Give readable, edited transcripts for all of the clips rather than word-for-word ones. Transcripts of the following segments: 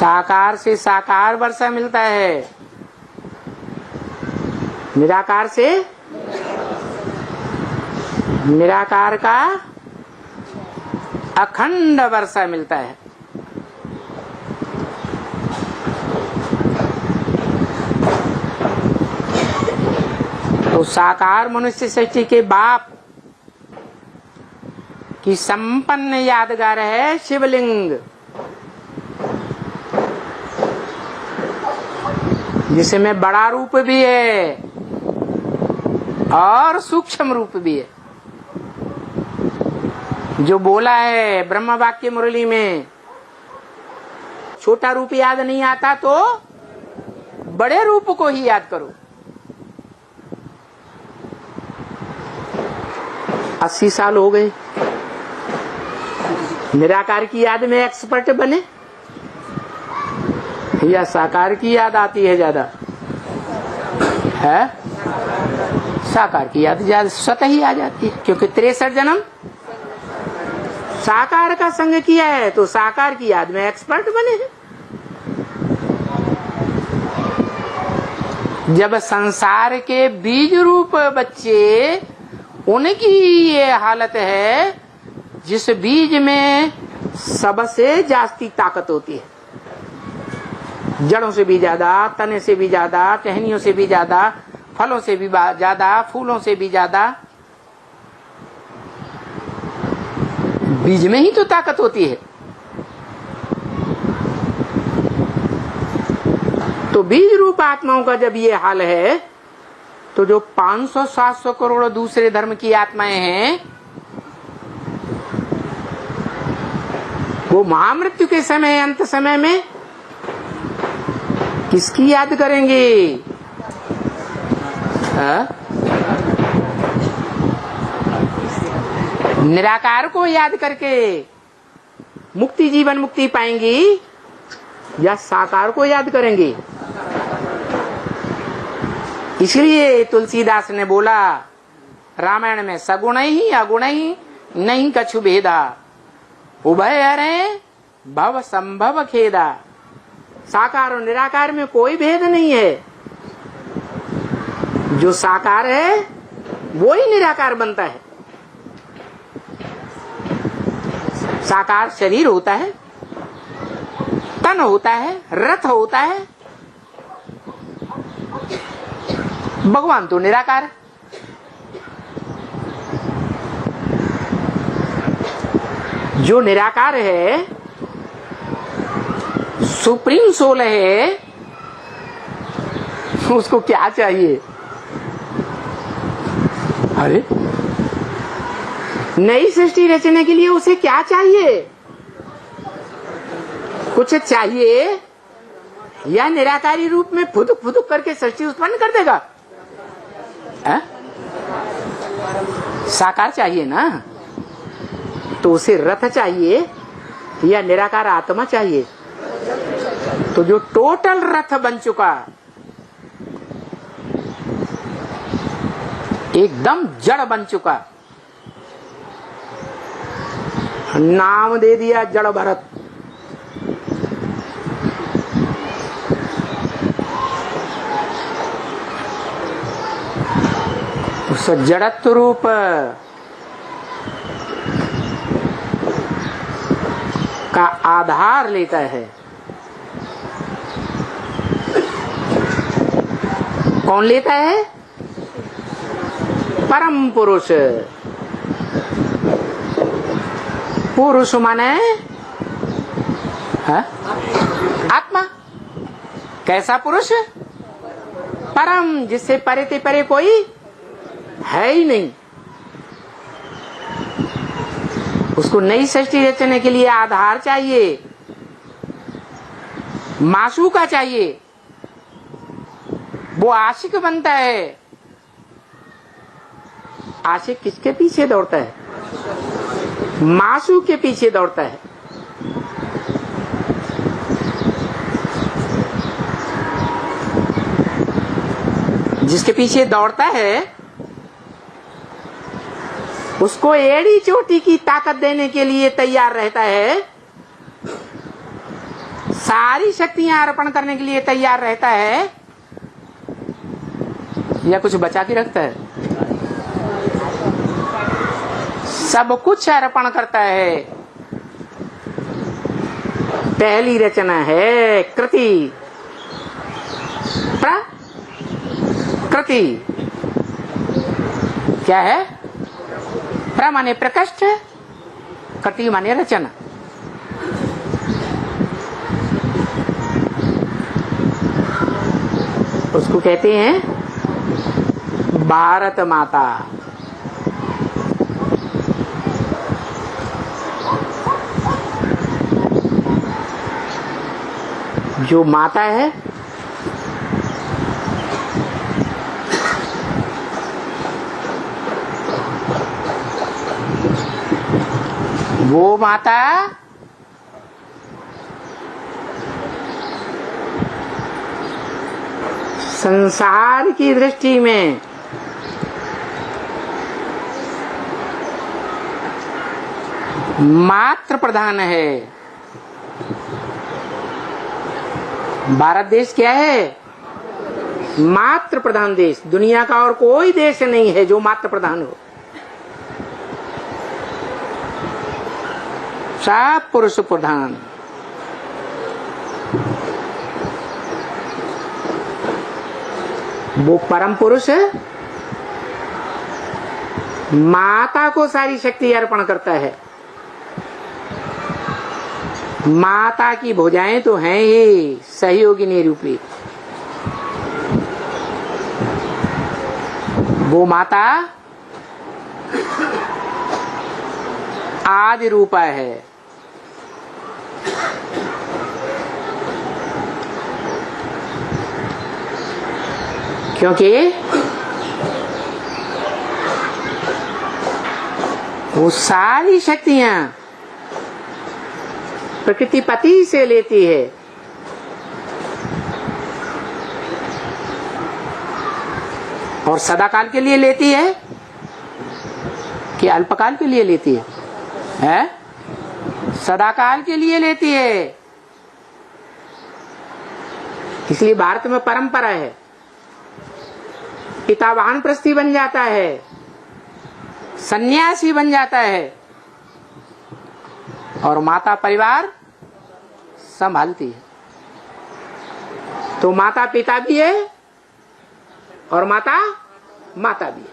साकार से साकार वर्षा मिलता है, निराकार से निराकार का अखंड वर्षा मिलता है। तो साकार मनुष्य सृष्टि के बाप की संपन्न यादगार है शिवलिंग, जिसमें बड़ा रूप भी है और सूक्ष्म रूप भी है। जो बोला है ब्रह्म वाक्य मुरली में, छोटा रूप याद नहीं आता तो बड़े रूप को ही याद करो। 80 साल हो गए, निराकार की याद में एक्सपर्ट बने या साकार की याद आती है ज्यादा? है साकार की याद ज्यादा स्वतः ही आ जाती है, क्योंकि 63 जन्म साकार का संग किया है, तो साकार की याद में एक्सपर्ट बने हैं। जब संसार के बीज रूप बच्चे, उनकी ये हालत है जिस बीज में सबसे जास्ती ताकत होती है, जड़ों से भी ज्यादा, तने से भी ज्यादा, टहनियों से भी ज्यादा, फलों से भी ज्यादा, फूलों से भी ज्यादा। बीज में ही तो ताकत होती है। तो बीज रूप आत्माओं का जब ये हाल है, तो जो 500-700 करोड़ दूसरे धर्म की आत्माएं हैं, वो महामृत्यु के समय, अंत समय में किसकी याद करेंगे? निराकार को याद करके मुक्ति, जीवन मुक्ति पाएंगी या साकार को याद करेंगे? इसलिए तुलसीदास ने बोला रामायण में, सगुण ही अगुण ही नहीं कछु भेदा, उभय हरे भव संभव खेदा। साकार और निराकार में कोई भेद नहीं है। जो साकार है वो ही निराकार बनता है। साकार शरीर होता है, तन होता है, रथ होता है। भगवान तो निराकार है। जो निराकार है, सुप्रीम सोल है, उसको क्या चाहिए? अरे नई सृष्टि रचने के लिए उसे क्या चाहिए? कुछ चाहिए या निराकारी रूप में फुदुक फुदुक करके सृष्टि उत्पन्न कर देगा? साकार चाहिए ना, तो उसे रथ चाहिए या निराकार आत्मा चाहिए? तो जो टोटल रथ बन चुका, एकदम जड़ बन चुका, नाम दे दिया जड़ भरत। उस जड़त्व रूप का आधार लेता है कौन? लेता है परम पुरुष। पुरुष माने आत्मा। कैसा पुरुष? परम, जिससे परे ते परे कोई है ही नहीं। उसको नई सृष्टि रचने के लिए आधार चाहिए, मासूका चाहिए। वो आशिक बनता है। आशिक किसके पीछे दौड़ता है? मासू के पीछे दौड़ता है। जिसके पीछे दौड़ता है उसको एड़ी चोटी की ताकत देने के लिए तैयार रहता है। सारी शक्तियां अर्पण करने के लिए तैयार रहता है या कुछ बचा के रखता है? सब कुछ अर्पण करता है। पहली रचना है कृति। प्रकृति क्या है? प्र माने प्रकृष्ट, कृति माने रचना। उसको कहते हैं भारत माता। जो माता है वो माता संसार की दृष्टि में मात्र प्रधान है। भारत देश क्या है? मात्र प्रधान देश। दुनिया का और कोई देश नहीं है जो मात्र प्रधान हो। सब पुरुष प्रधान। वो परम पुरुष माता को सारी शक्ति अर्पण करता है। माता की भुजाएं तो हैं ही सहयोगिनी रूपी। वो माता आदि रूपा है। क्योंकि वो सारी शक्तियां प्रकृति पति से लेती है। और सदाकाल के लिए लेती है कि अल्पकाल के लिए लेती है? सदाकाल के लिए लेती है। इसलिए भारत में परंपरा है, पिता वानप्रस्थी बन जाता है, सन्यासी बन जाता है और माता परिवार संभालती है। तो माता पिता भी है और माता माता भी है।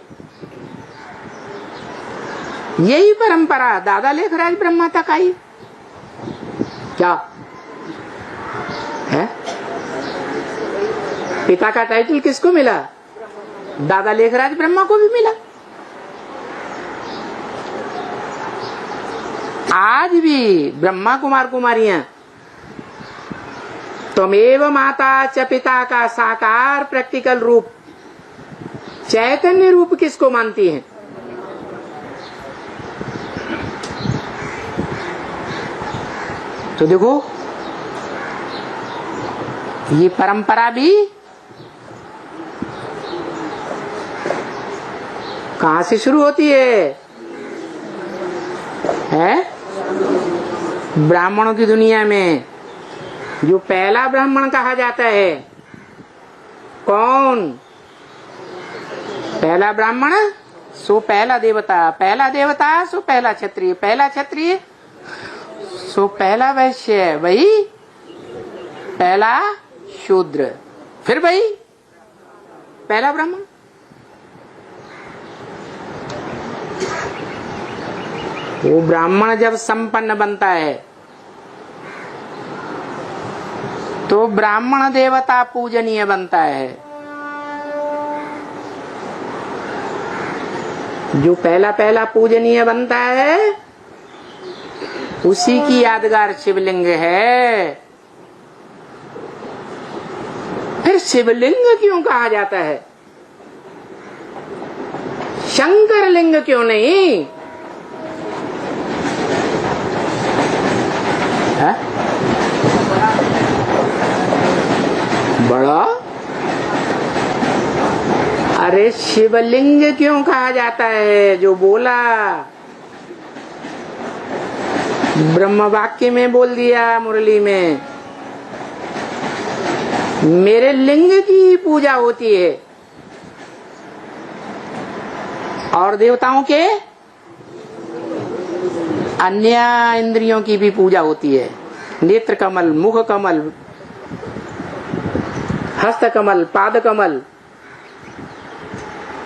यही परंपरा दादा लेखराज ब्रह्मा तक आई। क्या है? पिता का टाइटल किसको मिला? दादा लेखराज ब्रह्मा को भी मिला। आज भी ब्रह्मा कुमार कुमारियां त्वमेव माता च पिता का साकार प्रैक्टिकल रूप चैतन्य रूप किसको मानती हैं? तो देखो ये परंपरा भी कहां से शुरू होती है? ब्राह्मणों की दुनिया में जो पहला ब्राह्मण कहा जाता है कौन? पहला ब्राह्मण सो पहला देवता, पहला देवता सो पहला क्षत्रिय, पहला क्षत्रिय सो पहला वैश्य, वही पहला शूद्र, फिर वही पहला ब्राह्मण। वो ब्राह्मण जब संपन्न बनता है तो ब्राह्मण देवता पूजनीय बनता है। जो पहला पहला पूजनीय बनता है उसी की यादगार शिवलिंग है। फिर शिवलिंग क्यों कहा जाता है? शंकर लिंग क्यों नहीं? है? बड़ा? अरे शिवलिंग क्यों कहा जाता है? जो बोला ब्रह्म वाक्य में बोल दिया मुरली में, मेरे लिंग की पूजा होती है और देवताओं के अन्य इंद्रियों की भी पूजा होती है। नेत्र कमल, मुख कमल, हस्त कमल, पाद कमल,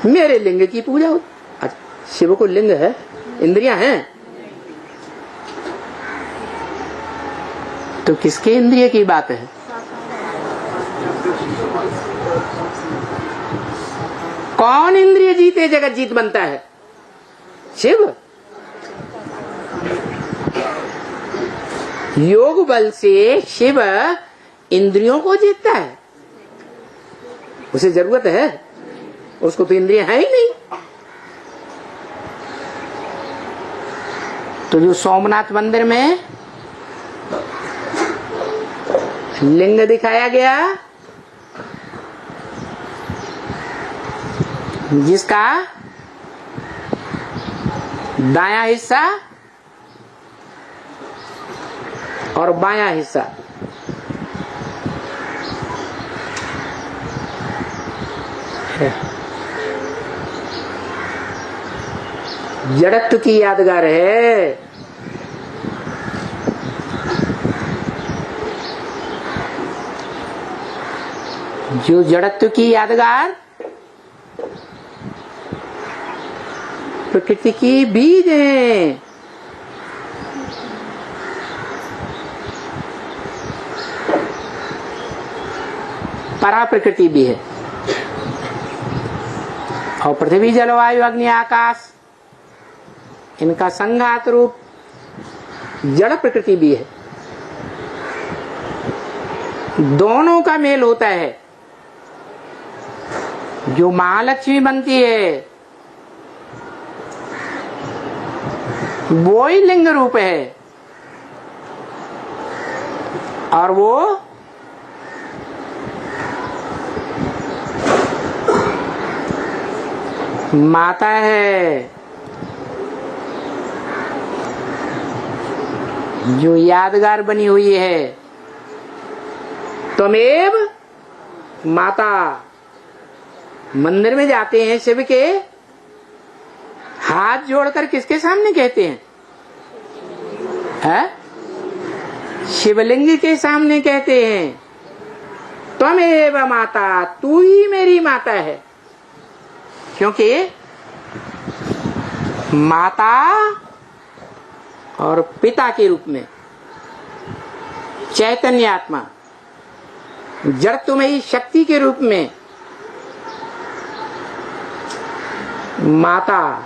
मेरे लिंग की पूजा होती। अच्छा, शिव को लिंग है, इंद्रियां हैं, तो किसके इंद्रिय की बात है? कौन इंद्रिय जीते जगत जीत बनता है? शिव। योग बल से शिव इंद्रियों को जीतता है। उसे जरूरत है, उसको तो इंद्रिय है ही नहीं। तो जो सोमनाथ मंदिर में लिंग दिखाया गया, जिसका दायां हिस्सा और बायां हिस्सा जड़त्व की यादगार है। जो जड़त्व की यादगार प्रकृति की बीज है। परा प्रकृति भी है और पृथ्वी, जलवायु, अग्नि, आकाश, इनका संघात रूप जड़ प्रकृति भी है। दोनों का मेल होता है। जो महालक्ष्मी बनती है वो ही लिंग रूप है और वो माता है। जो यादगार बनी हुई है, त्वमेव माता। मंदिर में जाते हैं शिव के, हाथ जोड़कर किसके सामने कहते हैं? शिवलिंग के सामने कहते हैं, त्वमेव माता, तू ही मेरी माता है। क्योंकि माता और पिता के रूप में चैतन्य आत्मा, जड़त्वमयी शक्ति के रूप में माता,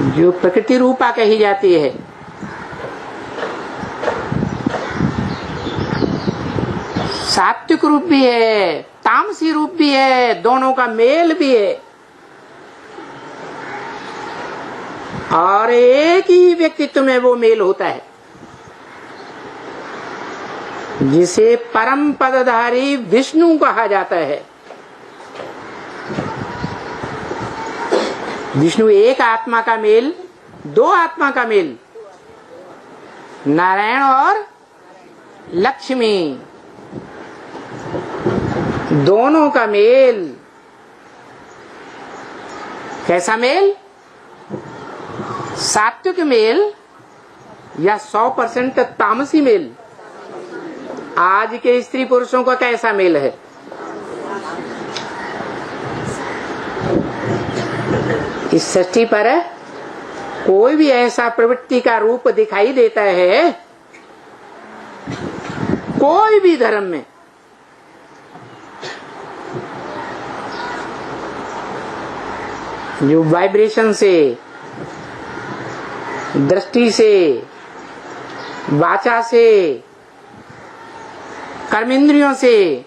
जो प्रकृति रूपा कही जाती है, सात्विक रूप भी है, तामसी रूप भी है, दोनों का मेल भी है। और एक ही व्यक्तित्व में वो मेल होता है, जिसे परम पदधारी विष्णु कहा जाता है। विष्णु एक आत्मा का मेल, दो आत्मा का मेल, नारायण और लक्ष्मी, दोनों का मेल। कैसा मेल? सात्विक मेल या 100% तामसी मेल? आज के स्त्री पुरुषों का कैसा मेल है? इस सृष्टि पर कोई भी ऐसा प्रवृत्ति का रूप दिखाई देता है, कोई भी धर्म में, जो वाइब्रेशन से, दृष्टि से, वाचा से, कर्मेंद्रियों से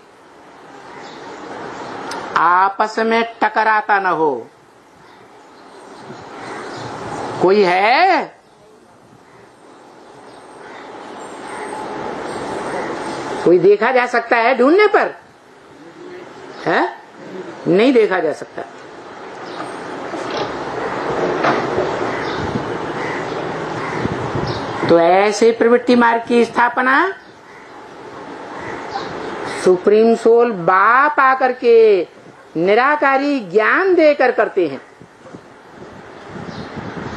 आपस में टकराता न हो, कोई है? कोई देखा जा सकता है ढूंढने पर? है? नहीं देखा जा सकता। तो ऐसे प्रवृत्ति मार्ग की स्थापना सुप्रीम सोल बाप आकर के निराकारी ज्ञान देकर करते हैं,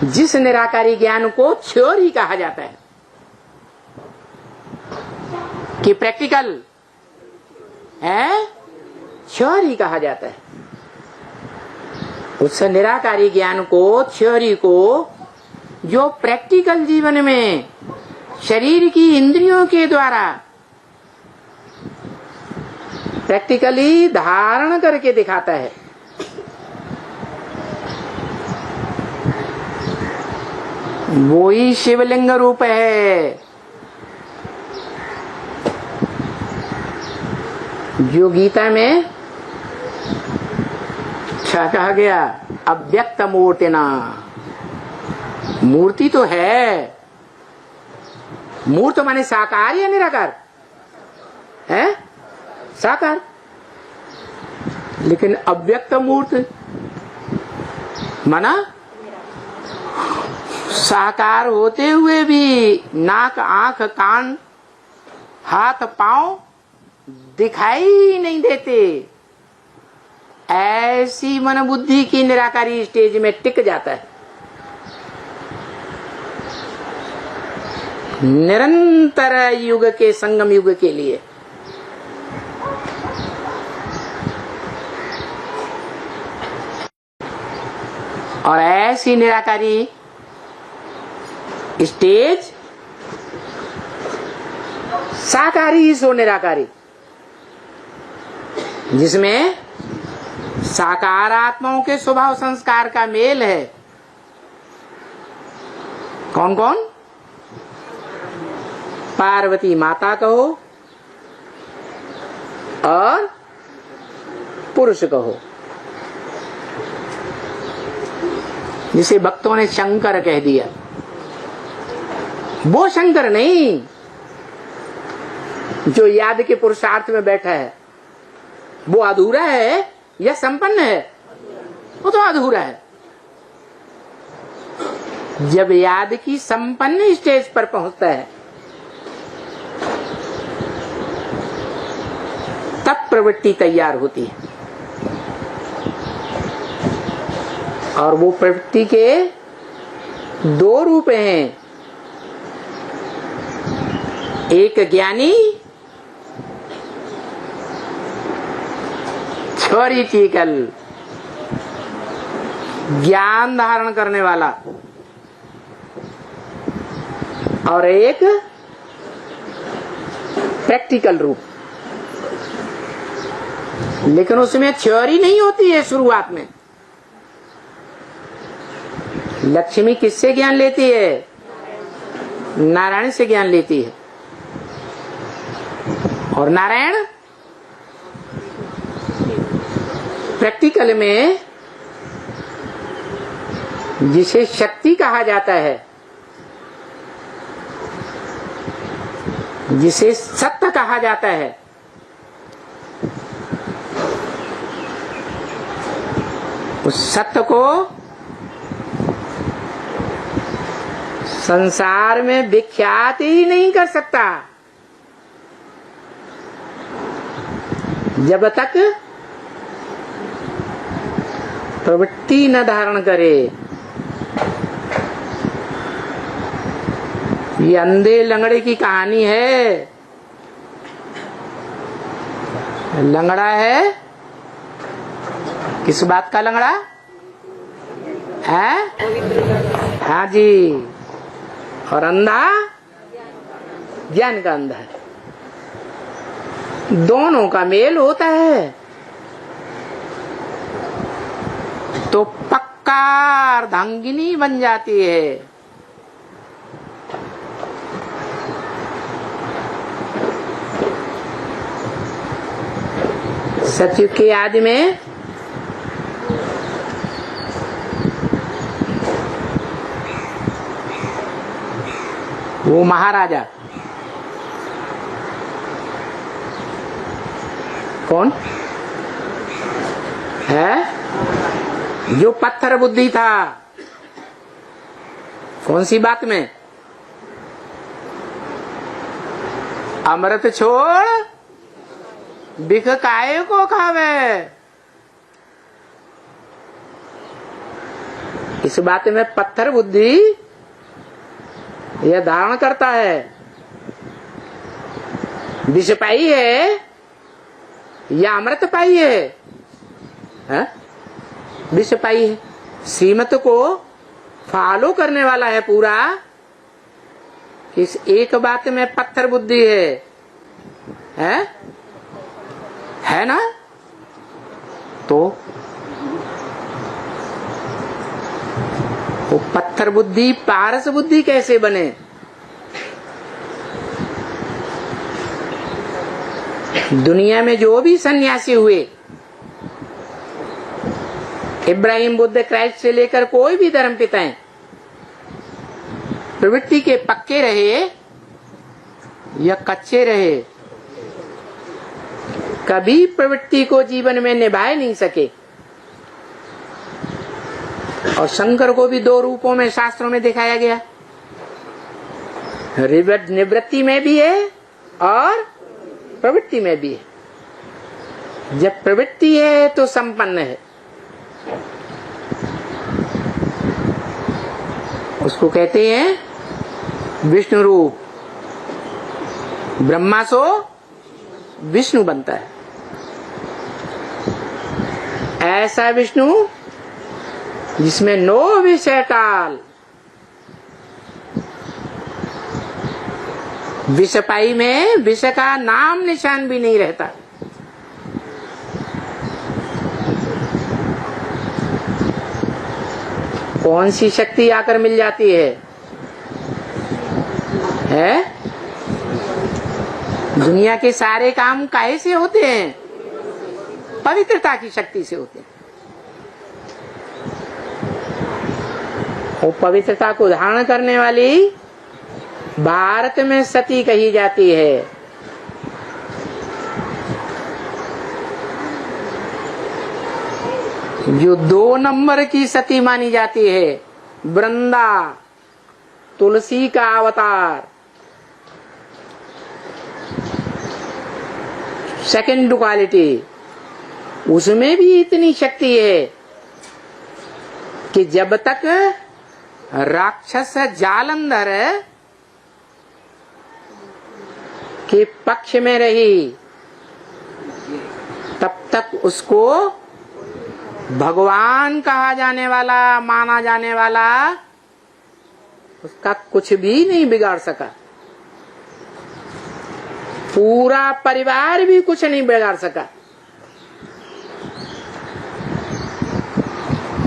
जिस निराकारी ज्ञान को थ्योरी कहा जाता है कि प्रैक्टिकल है, थ्योरी कहा जाता है। उस निराकारी ज्ञान को, थ्योरी को, जो प्रैक्टिकल जीवन में शरीर की इंद्रियों के द्वारा प्रैक्टिकली धारण करके दिखाता है, वो ही शिवलिंग रूप है, जो गीता में क्या कहा गया, अव्यक्त मूर्तिना। मूर्ति तो है, मूर्त माने साकार या निराकार है, साकार, लेकिन अव्यक्त मूर्त माना साकार होते हुए भी नाक, आंख, कान, हाथ, पांव दिखाई नहीं देते। ऐसी मन बुद्धि की निराकारी स्टेज में टिक जाता है। निरंतर युग के संगम युग के लिए और ऐसी निराकारी स्टेज साकारी सो निराकारी, जिसमें साकार आत्माओं के स्वभाव संस्कार का मेल है। कौन कौन? पार्वती माता कहो और पुरुष कहो, जिसे भक्तों ने शंकर कह दिया। वो शंकर नहीं जो याद के पुरुषार्थ में बैठा है, वो अधूरा है या संपन्न है? वो तो अधूरा है। जब याद की संपन्न स्टेज पर पहुंचता है तब प्रवृत्ति तैयार होती है, और वो प्रवृत्ति के दो रूप हैं, एक ज्ञानी, थ्योरिटिकल ज्ञान धारण करने वाला, और एक प्रैक्टिकल रूप। लेकिन उसमें थ्योरी नहीं होती है शुरुआत में। लक्ष्मी किससे ज्ञान लेती है? नारायण से ज्ञान लेती है, और नारायण प्रैक्टिकल में जिसे शक्ति कहा जाता है, जिसे सत्य कहा जाता है, उस सत्य को संसार में विख्यात ही नहीं कर सकता जब तक प्रवृत्ति न धारण करे। ये अंधे लंगड़े की कहानी है। लंगड़ा है, किस बात का लंगड़ा है? हाँ जी, और अंधा ज्ञान का अंधा है। दोनों का मेल होता है तो पक्का अर्धांगिनी बन जाती है। सतयुग के आदि में वो महाराजा कौन है? जो पत्थर बुद्धि था। कौन सी बात में? अमृत छोड़ बिख काहे को खावे। इस बात में पत्थर बुद्धि यह धारण करता है, विष पाई है या अमृत पाई है? विष पाई है। श्रीमत को फॉलो करने वाला है पूरा। इस एक बात में पत्थर बुद्धि है ना? तो वो पत्थर बुद्धि पारस बुद्धि कैसे बने? दुनिया में जो भी सन्यासी हुए, इब्राहिम, बुद्ध, क्राइस्ट से लेकर कोई भी धर्म पिताएं, प्रवृत्ति के पक्के रहे या कच्चे रहे, कभी प्रवृत्ति को जीवन में निभाए नहीं सके। और शंकर को भी दो रूपों में शास्त्रों में दिखाया गया, निवृत्ति में भी है और प्रवृत्ति में भी है। जब प्रवृत्ति है तो संपन्न है, उसको कहते हैं विष्णु रूप। ब्रह्मा सो विष्णु बनता है। ऐसा विष्णु जिसमें नो विष एट ऑल। विषपाई में विष का नाम निशान भी नहीं रहता। कौन सी शक्ति आकर मिल जाती है? दुनिया के सारे काम काहे से होते हैं? पवित्रता की शक्ति से होते हैं। वो पवित्रता को धारण करने वाली भारत में सती कही जाती है। जो 2 नंबर की सती मानी जाती है, वृंदा, तुलसी का अवतार। सेकंड क्वालिटी, उसमें भी इतनी शक्ति है कि जब तक राक्षस जालंधर के पक्ष में रही, तब तक उसको भगवान कहा जाने वाला, माना जाने वाला, उसका कुछ भी नहीं बिगाड़ सका। पूरा परिवार भी कुछ नहीं बिगाड़ सका।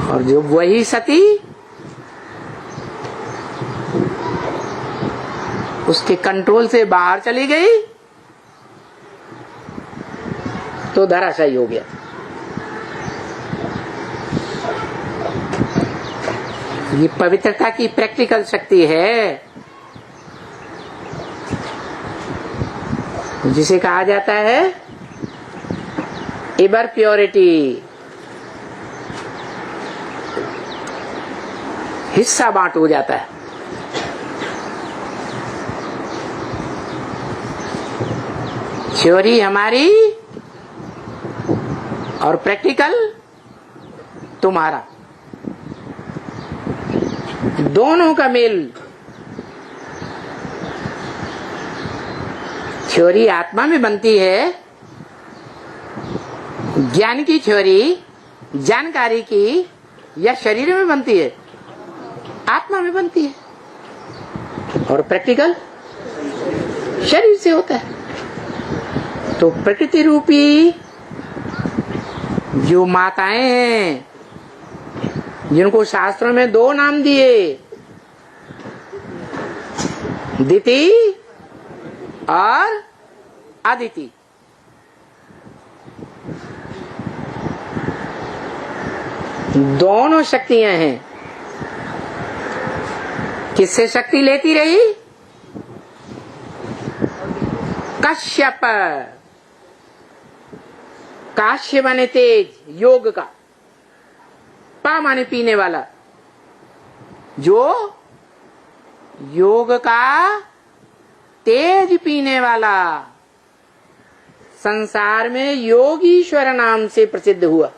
और जो वही सती उसके कंट्रोल से बाहर चली गई तो धराशायी हो गया। ये पवित्रता की प्रैक्टिकल शक्ति है, जिसे कहा जाता है इबर प्योरिटी। हिस्सा बांट हो जाता है। थ्योरी हमारी और प्रैक्टिकल तुम्हारा, दोनों का मेल। थ्योरी आत्मा में बनती है, ज्ञान की थ्योरी, जानकारी की, या शरीर में बनती है? आत्मा में बनती है। और प्रैक्टिकल शरीर से होता है। तो प्रकृति रूपी जो माताएं हैं, जिनको शास्त्रों में 2 नाम दिए, दिति और अदिति, दोनों शक्तियां हैं। किससे शक्ति लेती रही? कश्यप। काश्य माने तेज, योग का। पा माने पीने वाला, जो योग का तेज पीने वाला। संसार में योगीश्वर नाम से प्रसिद्ध हुआ,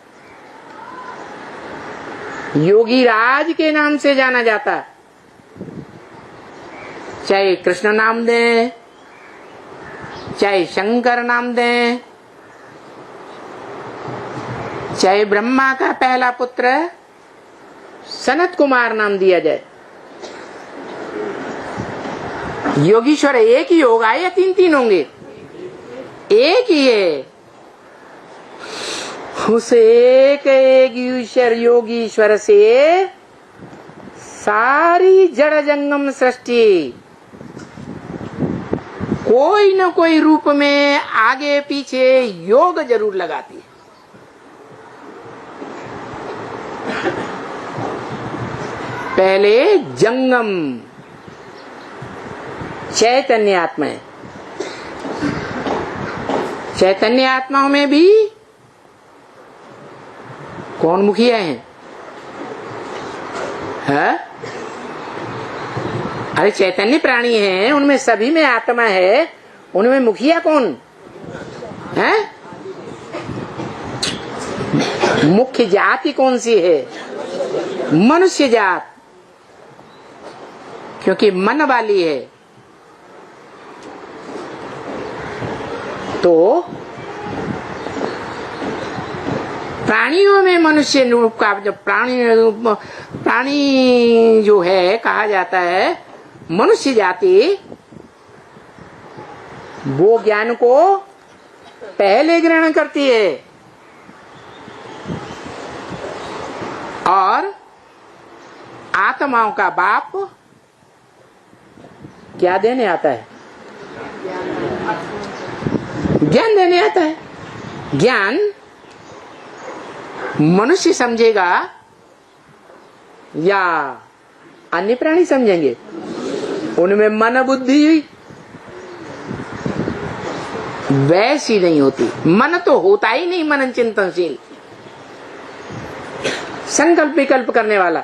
योगी राज के नाम से जाना जाता। चाहे कृष्ण नाम दें, चाहे शंकर नाम दें, चाहे ब्रह्मा का पहला पुत्र सनत कुमार नाम दिया जाए, योगीश्वर एक ही होगा या तीन तीन होंगे? एक ही है। उस एक ईश्वर योगीश्वर से सारी जड़ जंगम सृष्टि कोई न कोई रूप में आगे पीछे योग जरूर लगाती है। पहले जंगम चैतन्य आत्मा है, चैतन्य आत्माओं में भी कौन मुखिया हैं? है? अरे चैतन्य प्राणी हैं, उनमें सभी में आत्मा है, उनमें मुखिया कौन है? मुख्य जाति कौन सी है? मनुष्य जात, क्योंकि मन वाली है। तो प्राणियों में मनुष्य रूप का जो प्राणी जो है कहा जाता है मनुष्य जाति, वो ज्ञान को पहले ग्रहण करती है और आत्माओं का बाप क्या देने आता है? ज्ञान देने आता है। ज्ञान मनुष्य समझेगा या अन्य प्राणी समझेंगे? उनमें मन बुद्धि वैसी नहीं होती। मन तो होता ही नहीं मनन चिंतनशील, संकल्प विकल्प करने वाला।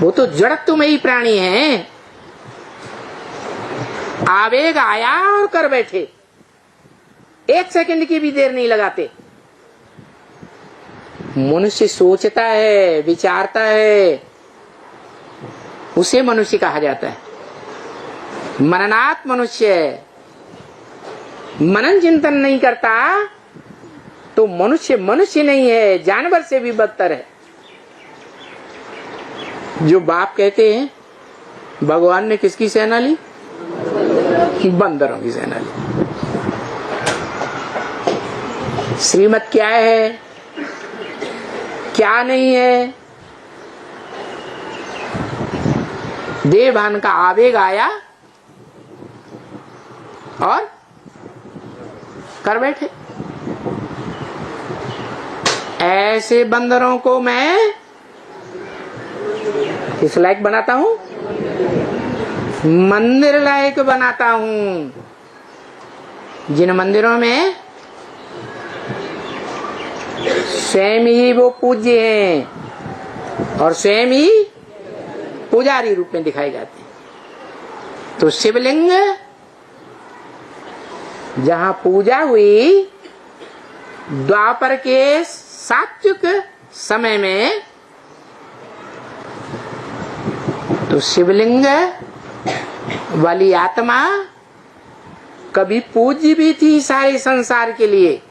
वो तो जड़त्वमयी प्राणी है। आवेग आया और कर बैठे, एक सेकंड की भी देर नहीं लगाते। मनुष्य सोचता है, विचारता है, उसे मनुष्य कहा जाता है। मननात् मनुष्य, मनन चिंतन नहीं करता तो मनुष्य मनुष्य नहीं है, जानवर से भी बदतर है। जो बाप कहते हैं भगवान ने किसकी सेना ली? बंदरों की सेना ली। श्रीमत क्या है, क्या नहीं है, देवभान का आवेग आया और कर बैठे। ऐसे बंदरों को मैं किस लायक बनाता हूं? मंदिर लायक बनाता हूं। जिन मंदिरों में स्वयं ही वो पूज्य हैं और स्वयं ही पुजारी रूप में दिखाए जाते हैं। तो शिवलिंग जहां पूजा हुई द्वापर के सात्विक समय में, तो शिवलिंग वाली आत्मा कभी पूज्य भी थी सारे संसार के लिए।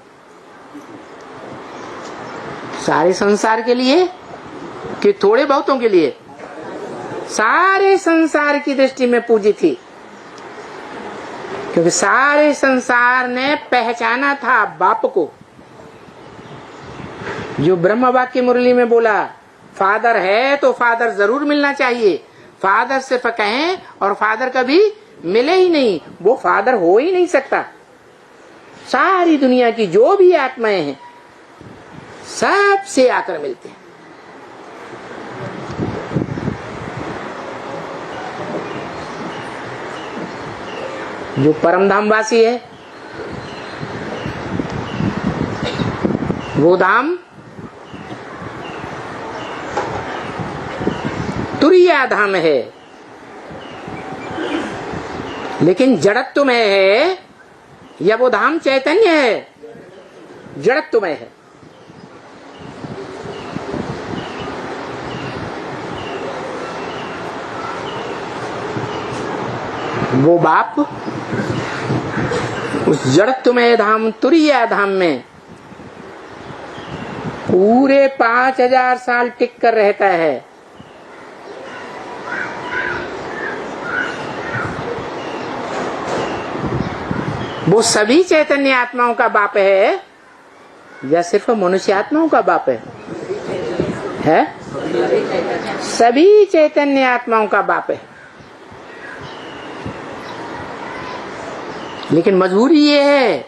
सारे संसार के लिए कि थोड़े बहुतों के लिए? सारे संसार की दृष्टि में पूज्य थी, क्योंकि सारे संसार ने पहचाना था बाप को। जो ब्रह्म वाक्य मुरली में बोला, फादर है तो फादर जरूर मिलना चाहिए। फादर सिर्फ कहें और फादर कभी मिले ही नहीं, वो फादर हो ही नहीं सकता। सारी दुनिया की जो भी आत्माएं हैं सब से आकर मिलते हैं। जो परमधाम वासी है वो धाम तुरिया धाम है। लेकिन जड़त्व में है या वो धाम चैतन्य है? जड़त्व में है। वो बाप उस जड़त्वमय धाम तुरीय धाम में पूरे 5000 साल टिक कर रहता है। वो सभी चैतन्य आत्माओं का बाप है या सिर्फ मनुष्य आत्माओं का बाप है? सभी चैतन्य आत्माओं का बाप है। लेकिन मजबूरी ये है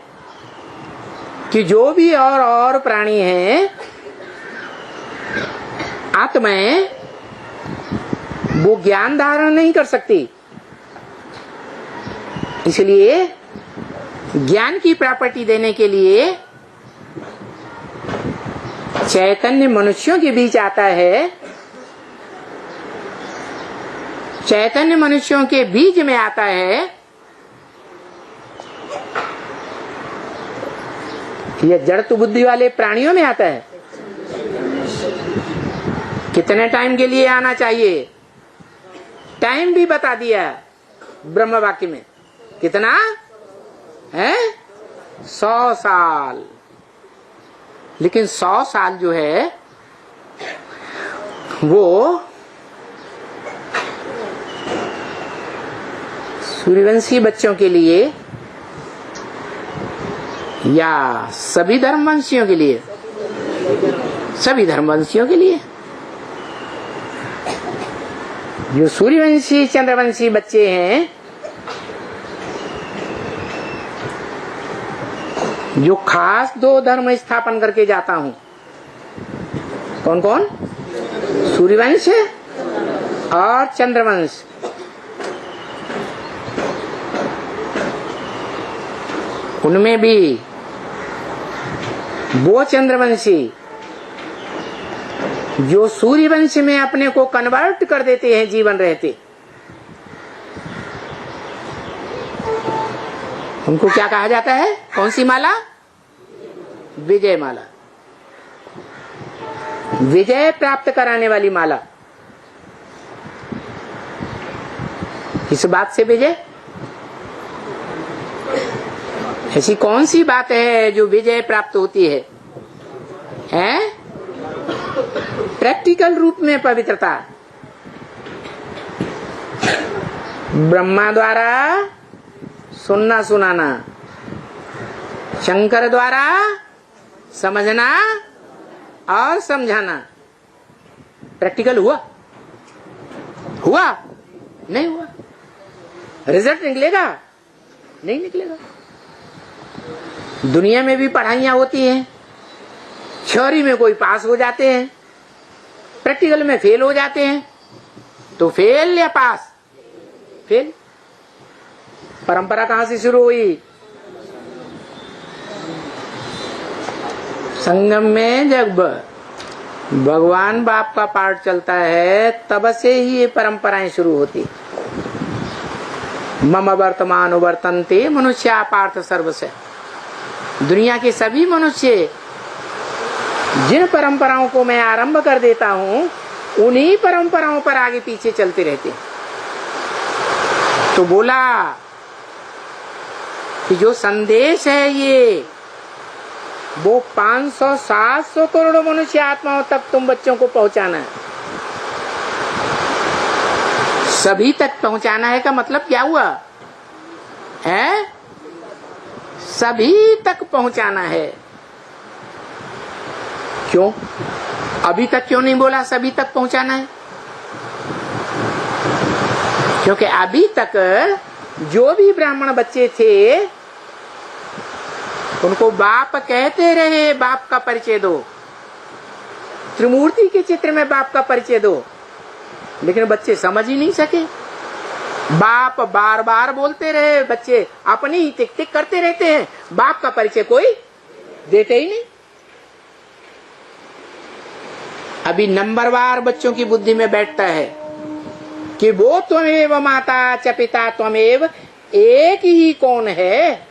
कि जो भी और प्राणी हैं, आत्माएं, वो ज्ञान धारण नहीं कर सकती। इसलिए ज्ञान की प्रॉपर्टी देने के लिए चैतन्य मनुष्यों के बीच आता है। चैतन्य मनुष्यों के बीच में आता है। यह जड़त्व बुद्धि वाले प्राणियों में आता है। कितने टाइम के लिए आना चाहिए? टाइम भी बता दिया ब्रह्म वाक्य में। कितना है? 100 साल। लेकिन 100 साल जो है वो सूर्यवंशी बच्चों के लिए या सभी धर्मवंशियों के लिए? सभी धर्मवंशियों के लिए। जो सूर्यवंशी चंद्रवंशी बच्चे हैं, जो खास 2 धर्म स्थापन करके जाता हूं। कौन कौन? सूर्यवंश और चंद्रवंश। उनमें भी वो चंद्रवंशी जो सूर्यवंश में अपने को कन्वर्ट कर देते हैं जीवन रहते, उनको क्या कहा जाता है? कौन सी माला? विजय माला। विजय प्राप्त कराने वाली माला। इस बात से विजय, ऐसी कौन सी बात है जो विजय प्राप्त होती है? हैं? प्रैक्टिकल रूप में पवित्रता। ब्रह्मा द्वारा सुनना सुनाना, शंकर द्वारा समझना और समझाना। प्रैक्टिकल हुआ? हुआ? नहीं हुआ। रिजल्ट निकलेगा? नहीं निकलेगा। दुनिया में भी पढ़ाइयां होती हैं, थ्योरी में कोई पास हो जाते हैं, प्रैक्टिकल में फेल हो जाते हैं। तो फेल या पास? फेल। परंपरा कहां से शुरू हुई? संगम में जब भगवान बाप का पाठ चलता है तब से ही ये परंपराएं शुरू होती। मम वर्तमान वर्तन्ते मनुष्या पार्थ सर्वस्य। दुनिया के सभी मनुष्य जिन परंपराओं को मैं आरंभ कर देता हूं, उन्हीं परंपराओं पर आगे पीछे चलते रहते। तो बोला कि जो संदेश है ये, वो 500-700 करोड़ मनुष्य आत्माओं तक तुम बच्चों को पहुंचाना है। सभी तक पहुंचाना है का मतलब क्या हुआ है? सभी तक पहुंचाना है। क्यों? अभी तक क्यों नहीं बोला सभी तक पहुंचाना है? क्योंकि अभी तक जो भी ब्राह्मण बच्चे थे उनको बाप कहते रहे, बाप का परिचय दो, त्रिमूर्ति के चित्र में बाप का परिचय दो, लेकिन बच्चे समझ ही नहीं सके। बाप बार बार बोलते रहे, बच्चे अपनी ही टिक टिक करते रहते हैं, बाप का परिचय कोई देते ही नहीं। अभी नंबरवार बच्चों की बुद्धि में बैठता है कि वो त्वमेव माता च पिता त्वमेव एक ही कौन है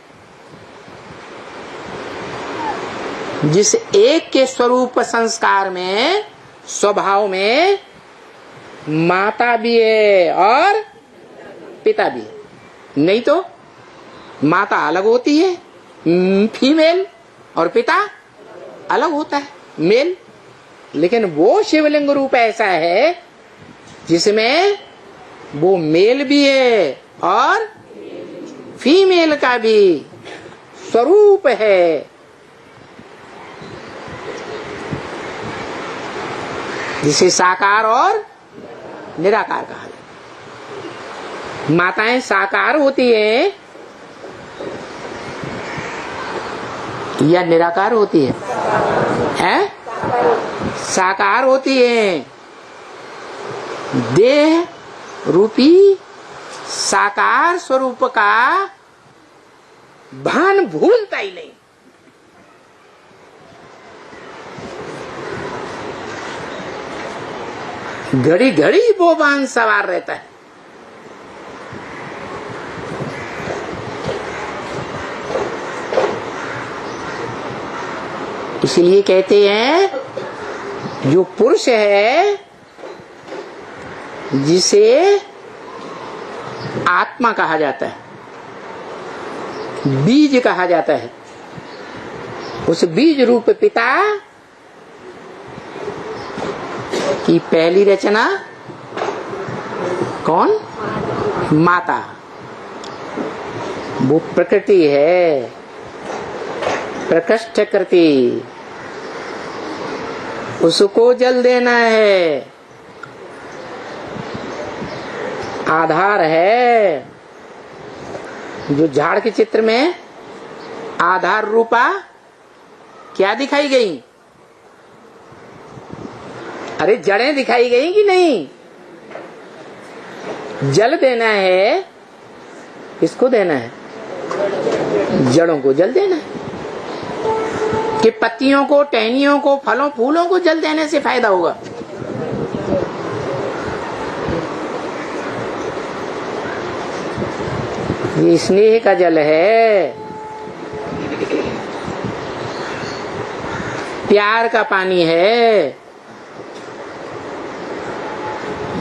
जिस एक के स्वरूप संस्कार में, स्वभाव में माता भी है और पिता भी है। नहीं तो माता अलग होती है फीमेल, और पिता अलग होता है मेल। लेकिन वो शिवलिंग रूप ऐसा है जिसमें वो मेल भी है और फीमेल का भी स्वरूप है, जिसे साकार और निराकार कहा जाता। माताएं साकार होती है या निराकार होती है? साकार होती है। देह रूपी साकार स्वरूप का भान भूलता ही नहीं। घड़ी घड़ी वो भान सवार रहता है। इसलिए कहते हैं जो पुरुष है जिसे आत्मा कहा जाता है, बीज कहा जाता है, उस बीज रूप पिता की पहली रचना कौन? माता। वो प्रकृति है, प्रकृष्ट कृति, उसको जल देना है, आधार है। जो झाड़ के चित्र में आधार रूपा क्या दिखाई गई? अरे जड़ें दिखाई गई कि नहीं? जल देना है, किसको देना है? जड़ों को जल देना है। कि पत्तियों को, टहनियों को, फलों फूलों को जल देने से फायदा होगा? ये स्नेह का जल है, प्यार का पानी है।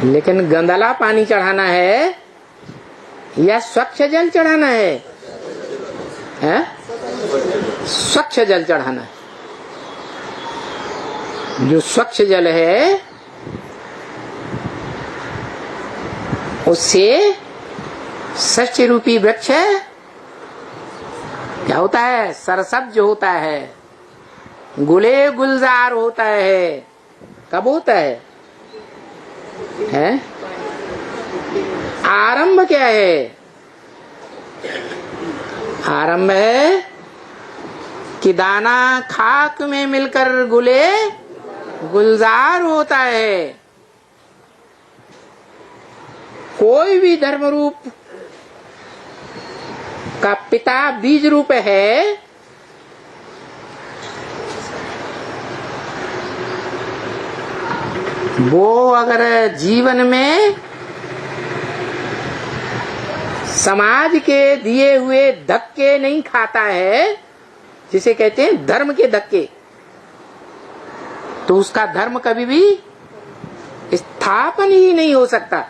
लेकिन गंदला पानी चढ़ाना है या स्वच्छ जल चढ़ाना है? स्वच्छ जल चढ़ाना है। जो स्वच्छ जल है उससे सच्च रूपी वृक्ष क्या होता है? सरसब्ज होता है, गुले गुलजार होता है। कब होता है? आरंभ क्या है? आरंभ है कि दाना खाक में मिलकर गुले गुलजार होता है। कोई भी धर्म रूप का पिता बीज रूप है, वो अगर जीवन में समाज के दिए हुए धक्के नहीं खाता है, जिसे कहते हैं धर्म के धक्के, तो उसका धर्म कभी भी स्थापन ही नहीं हो सकता।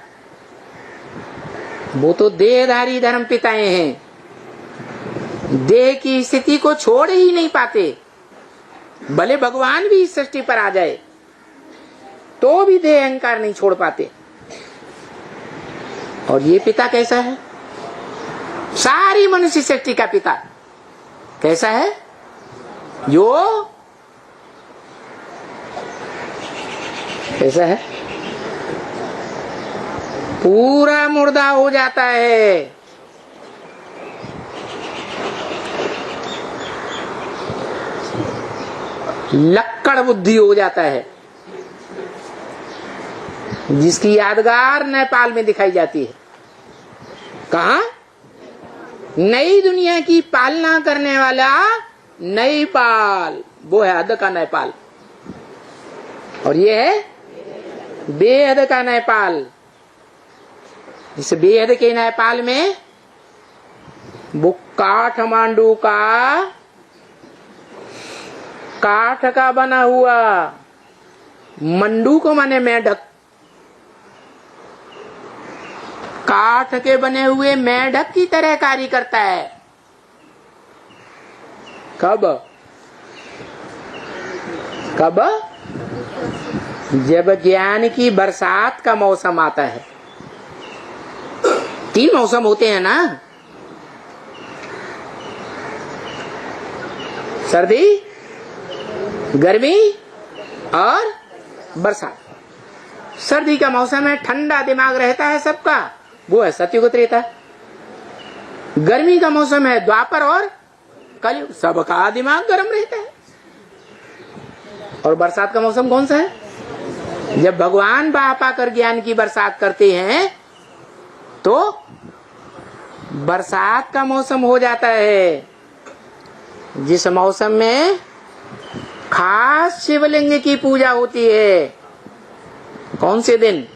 वो तो देहधारी धर्म पिताएं हैं, देह की स्थिति को छोड़ ही नहीं पाते। भले भगवान भी इस सृष्टि पर आ जाए तो भी देह अहंकार नहीं छोड़ पाते। और ये पिता कैसा है? सारी मनुष्य सृष्टि का पिता कैसा है? जो कैसा है? पूरा मुर्दा हो जाता है, लक्कड़ बुद्धि हो जाता है, जिसकी यादगार नेपाल में दिखाई जाती है। कहा? नई दुनिया की पालना करने वाला नेपाल, वो है अध का नेपाल, और ये है बेहद का नेपाल। इस बेहद के नेपाल में वो काठमांडू का काठ का बना हुआ, मंडू को माने मेढक, काठ के बने हुए मेढक की तरह कार्य करता है। कब? कब? जब ज्ञान की बरसात का मौसम आता है। 3 मौसम होते हैं ना, सर्दी, गर्मी और बरसात। सर्दी का मौसम है, ठंडा दिमाग रहता है सबका, वो है सतयुग त्रेता। गर्मी का मौसम है, द्वापर और कलयुग, सबका दिमाग गर्म रहता है। और बरसात का मौसम कौन सा है? जब भगवान बाप आकर ज्ञान की बरसात करते हैं तो बरसात का मौसम हो जाता है, जिस मौसम में खास शिवलिंग की पूजा होती है। कौन से दिन?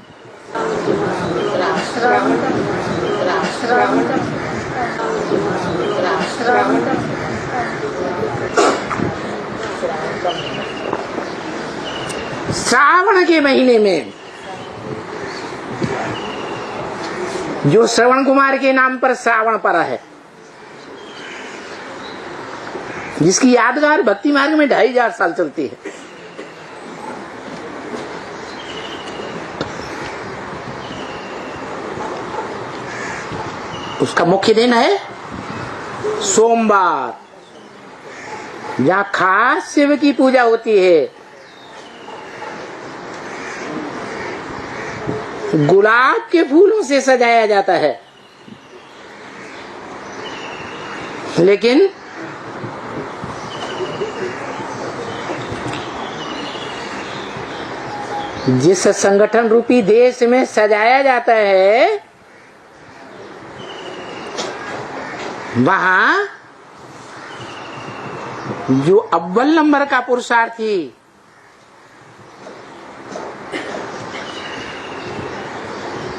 श्रावण के महीने में, जो श्रवण कुमार के नाम पर श्रावण पड़ा है, जिसकी यादगार भक्ति मार्ग में 2500 साल चलती है। उसका मुख्य दिन है सोमवार, जहां खास शिव की पूजा होती है। गुलाब के फूलों से सजाया जाता है, लेकिन जिस संगठन रूपी देश में सजाया जाता है, वहां जो अव्वल नंबर का पुरुषार्थी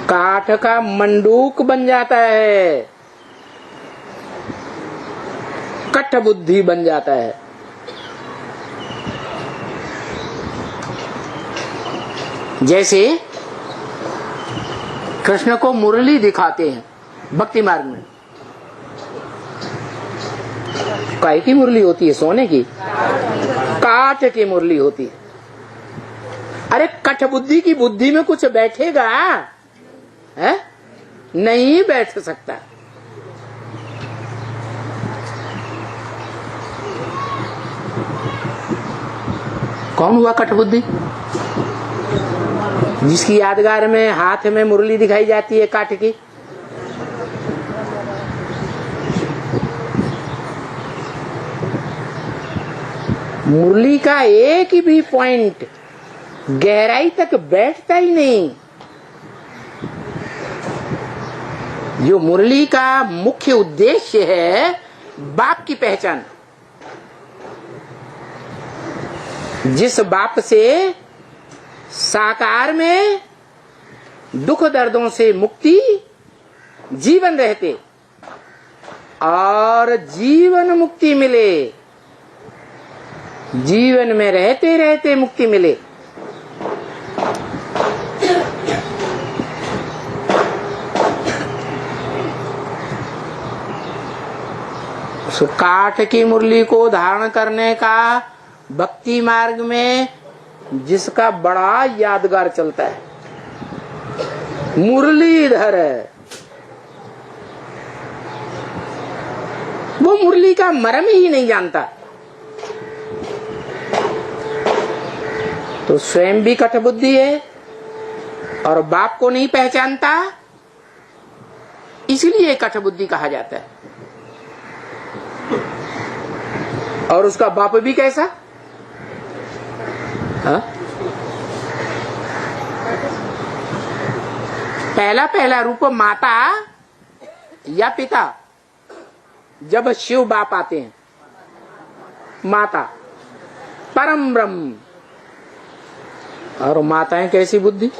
काठ का मंडूक बन जाता है, कठ बुद्धि बन जाता है। जैसे कृष्ण को मुरली दिखाते हैं भक्ति मार्ग में, काय की मुरली होती है? सोने की, काठ की मुरली होती है। अरे कठ बुद्धि की बुद्धि में कुछ बैठेगा है? नहीं बैठ सकता। कौन हुआ कठ बुद्धि? जिसकी यादगार में हाथ में मुरली दिखाई जाती है काठ की। मुरली का एक भी पॉइंट गहराई तक बैठता ही नहीं। जो मुरली का मुख्य उद्देश्य है बाप की पहचान, जिस बाप से साकार में दुख दर्दों से मुक्ति, जीवन रहते और जीवन मुक्ति मिले, जीवन में रहते रहते मुक्ति मिले। उस काठ की मुरली को धारण करने का भक्ति मार्ग में जिसका बड़ा यादगार चलता है, मुरलीधर है। वो मुरली का मर्म ही नहीं जानता, तो स्वयं भी कठबुद्धि है और बाप को नहीं पहचानता, इसलिए कठबुद्धि कहा जाता है। और उसका बाप भी कैसा? हाँ? पहला रूप माता या पिता। जब शिव बाप आते हैं, माता परम ब्रह्म, और माताएं कैसी बुद्धि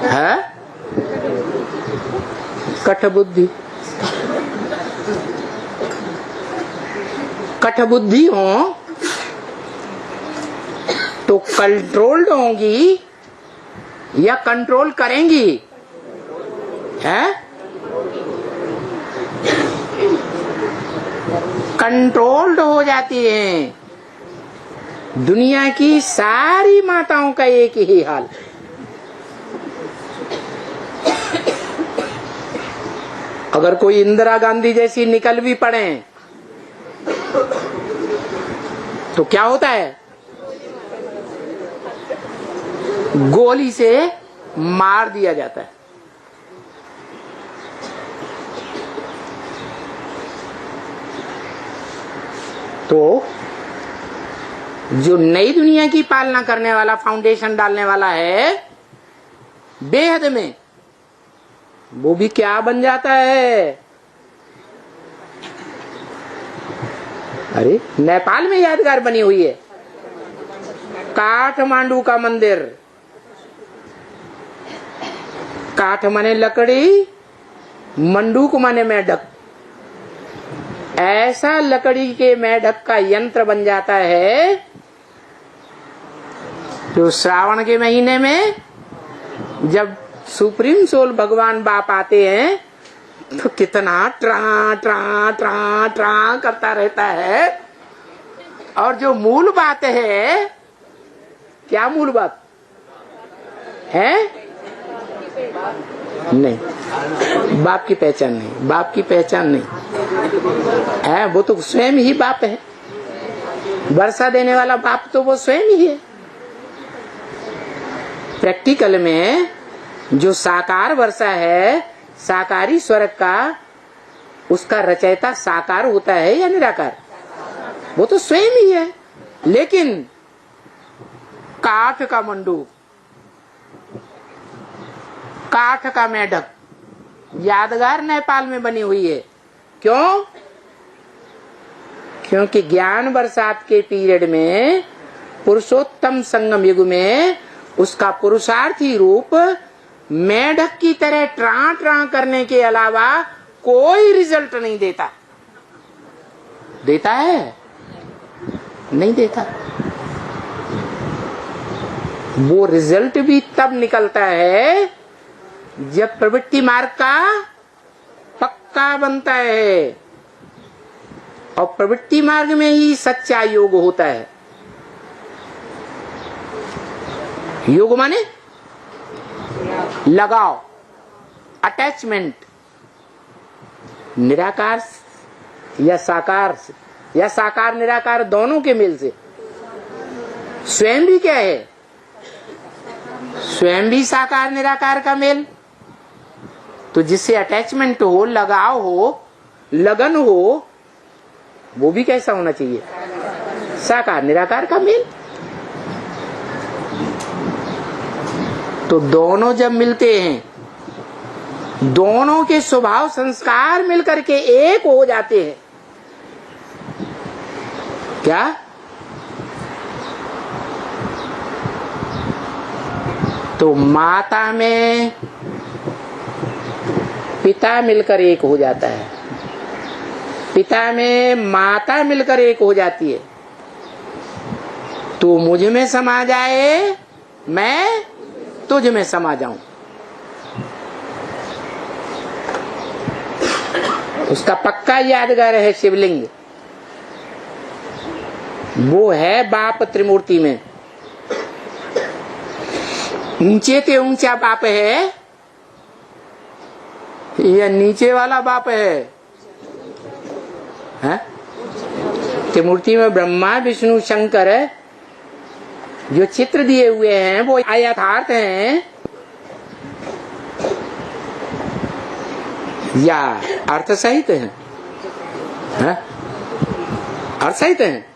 है? कठ बुद्धि। कठबुद्धि हो तो कंट्रोल्ड होंगी या कंट्रोल करेंगी? है कंट्रोल्ड हो जाती हैं। दुनिया की सारी माताओं का एक ही हाल। अगर कोई इंदिरा गांधी जैसी निकल भी पड़े तो क्या होता है? गोली से मार दिया जाता है। तो जो नई दुनिया की पालना करने वाला, फाउंडेशन डालने वाला है बेहद में, वो भी क्या बन जाता है? अरे नेपाल में यादगार बनी हुई है, काठमांडू का मंदिर। काठ माने लकड़ी, मंडूक माने मेढक। ऐसा लकड़ी के मेढक का यंत्र बन जाता है जो श्रावण के महीने में जब सुप्रीम सोल भगवान बाप आते हैं तो कितना ट्रा ट्रा ट्रा ट्रा करता रहता है। और जो मूल बात है, क्या मूल बात है? नहीं, बाप की पहचान नहीं, बाप की पहचान नहीं है। वो तो स्वयं ही बाप है। वर्षा देने वाला बाप तो वो स्वयं ही है। प्रैक्टिकल में जो साकार वर्षा है, साकारी स्वर्ग का, उसका रचयिता साकार होता है या निराकार? वो तो स्वयं ही है। लेकिन काठ का मंडूक, काठ का मेढक यादगार नेपाल में बनी हुई है। क्यों? क्योंकि ज्ञान बरसात के पीरियड में, पुरुषोत्तम संगम युग में, उसका पुरुषार्थी रूप मेढक की तरह ट्रा ट्रा करने के अलावा कोई रिजल्ट नहीं देता। देता है? नहीं देता। वो रिजल्ट भी तब निकलता है जब प्रवृत्ति मार्ग का पक्का बनता है। और प्रवृत्ति मार्ग में ही सच्चा योग होता है। योग माने लगाव, अटैचमेंट। निराकार या साकार, या साकार निराकार दोनों के मेल से। स्वयं भी क्या है? स्वयं भी साकार निराकार का मेल। तो जिससे अटैचमेंट हो, लगाव हो, लगन हो, वो भी कैसा होना चाहिए? साकार निराकार का मेल। तो दोनों जब मिलते हैं, दोनों के स्वभाव संस्कार मिलकर के एक हो जाते हैं। क्या? तो माता में पिता मिलकर एक हो जाता है, पिता में माता मिलकर एक हो जाती है। तू मुझ में समा जाए, मैं तुझ में समा जाऊं। उसका पक्का यादगार है शिवलिंग। वो है बाप त्रिमूर्ति में। ऊंचे ते ऊंचा बाप है या नीचे वाला बाप है? त्रिमूर्ति में ब्रह्मा विष्णु शंकर जो चित्र दिए हुए हैं वो यथार्थ हैं या अर्थ सहित हैं? अर्थ सहित हैं।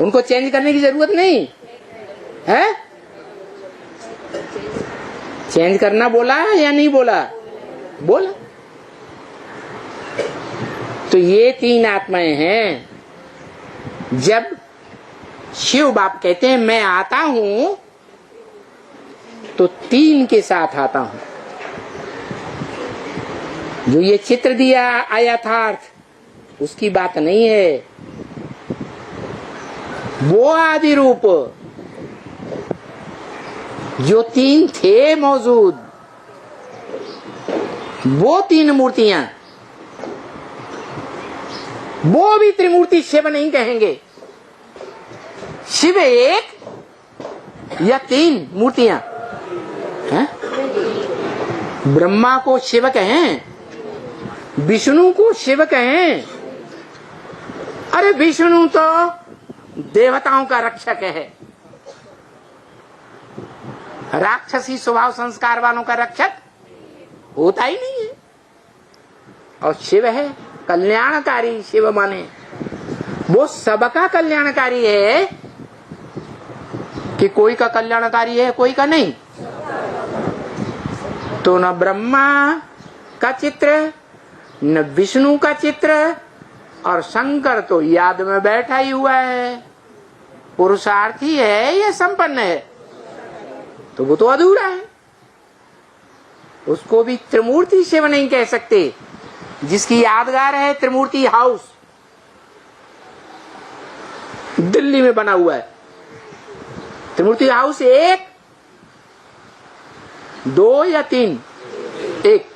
उनको चेंज करने की जरूरत नहीं है। चेंज करना बोला या नहीं बोला? बोला। तो ये तीन आत्माएं हैं। जब शिव बाप कहते हैं मैं आता हूं, तो तीन के साथ आता हूं। जो ये चित्र दिया अयथार्थ, उसकी बात नहीं है। वो आदि रूप जो तीन थे मौजूद, वो तीन मूर्तियां, वो भी त्रिमूर्ति शिव नहीं कहेंगे। शिव एक या तीन मूर्तियां हैं? ब्रह्मा को शिव कहें, विष्णु को शिव कहें। अरे विष्णु तो देवताओं का रक्षक है, राक्षसी स्वभाव संस्कार वालों का रक्षक होता ही नहीं है। और शिव है कल्याणकारी। शिव माने वो सबका कल्याणकारी है कि कोई का कल्याणकारी है कोई का नहीं। तो न ब्रह्मा का चित्र, न विष्णु का चित्र, और शंकर तो याद में बैठा ही हुआ है। पुरुषार्थी है या संपन्न है? तो वो तो अधूरा है। उसको भी त्रिमूर्ति शिव नहीं कह सकते। जिसकी यादगार है त्रिमूर्ति हाउस, दिल्ली में बना हुआ है। त्रिमूर्ति हाउस एक, दो या तीन? एक।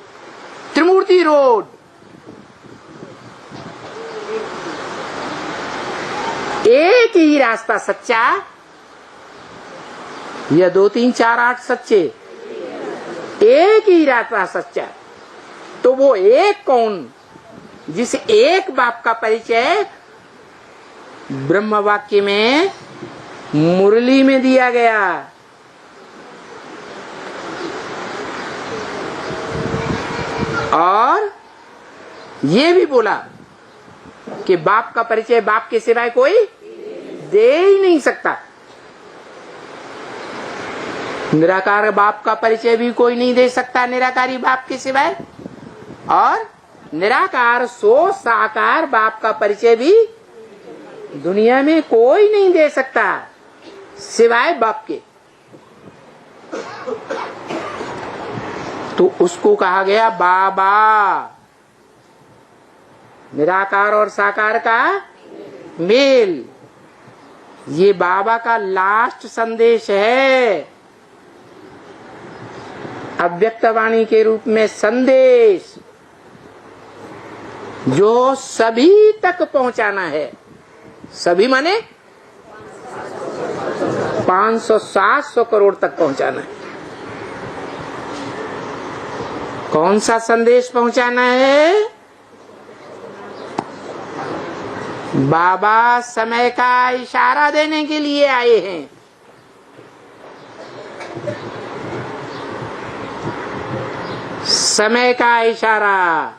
त्रिमूर्ति रोड, एक ही रास्ता सच्चा या 2 3 4 8 सच्चे? एक ही रास्ता सच्चा। तो वो एक कौन? जिस एक बाप का परिचय ब्रह्म वाक्य में मुरली में दिया गया। और ये भी बोला कि बाप का परिचय बाप के सिवाय कोई दे ही नहीं सकता। निराकार बाप का परिचय भी कोई नहीं दे सकता निराकारी बाप के सिवाय। और निराकार सो साकार बाप का परिचय भी दुनिया में कोई नहीं दे सकता सिवाय बाप के। तो उसको कहा गया बाबा। निराकार और साकार का मेल, ये बाबा का लास्ट संदेश है। अव्यक्त वाणी के रूप में संदेश जो सभी तक पहुंचाना है। सभी माने 500-700 करोड़ तक पहुंचाना है। कौन सा संदेश पहुंचाना है? बाबा समय का इशारा देने के लिए आए हैं। समय का इशारा।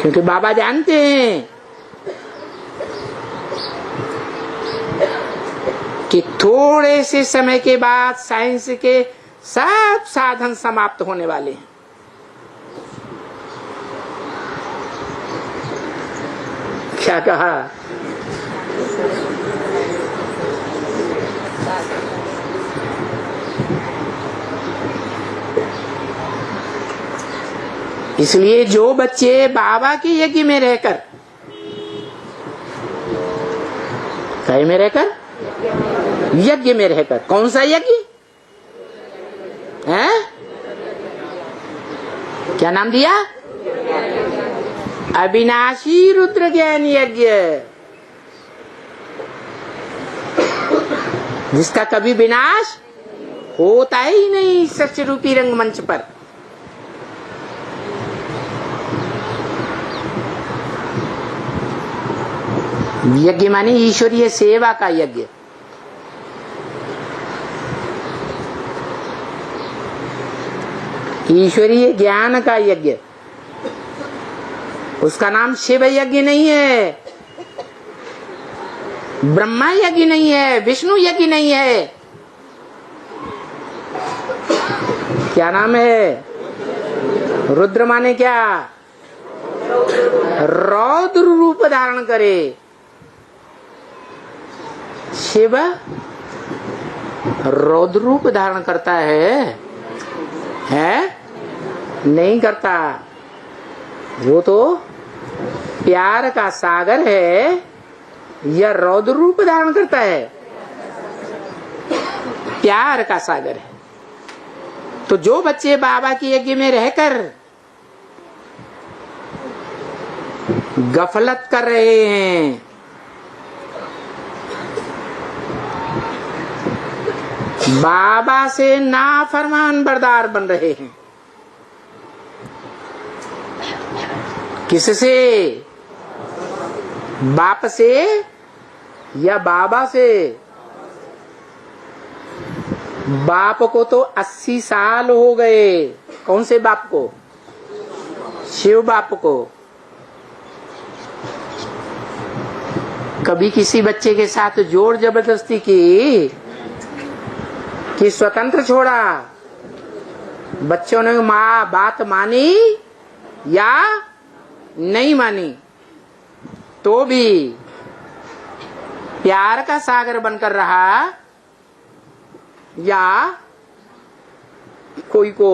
क्योंकि बाबा जानते हैं कि थोड़े से समय के बाद साइंस के सब साधन समाप्त होने वाले हैं। क्या कहा? इसलिए जो बच्चे बाबा के यज्ञ में रहकर, कहीं में रहकर, यज्ञ में रहकर, कौन सा यज्ञ है? क्या नाम दिया? अविनाशी रुद्र ज्ञान यज्ञ, जिसका कभी विनाश होता ही नहीं सत्य रूपी रंगमंच पर। यज्ञ माने ईश्वरीय सेवा का यज्ञ। ईश्वरीय ज्ञान का यज्ञ। उसका नाम शिव यज्ञ नहीं है, ब्रह्मा यज्ञ नहीं है, विष्णु यज्ञ नहीं है। क्या नाम है? रुद्र माने क्या? रौद्र रूप धारण करे। शिव रौद्र रूप धारण करता है? नहीं करता। वो तो प्यार का सागर है या रौद्र रूप धारण करता है? प्यार का सागर है। तो जो बच्चे बाबा की यज्ञ में रहकर गफलत कर रहे हैं, बाबा से नाफरमान बरदार बन रहे हैं, किससे? बाप से या बाबा से? बाप को तो 80 साल हो गए। कौन से बाप को? शिव बाप को। कभी किसी बच्चे के साथ जोर जबरदस्ती की कि स्वतंत्र छोड़ा? बच्चों ने माँ बात मानी या नहीं मानी? तो भी प्यार का सागर बनकर रहा या कोई को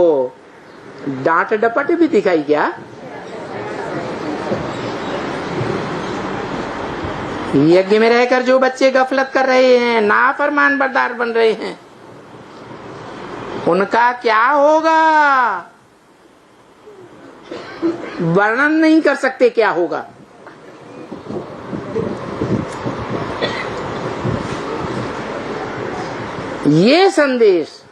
डांट डपट भी दिखाई क्या? यज्ञ में रहकर जो बच्चे गफलत कर रहे हैं, नाफरमान बरदार बन रहे हैं, उनका क्या होगा? वर्णन नहीं कर सकते क्या होगा। ये संदेश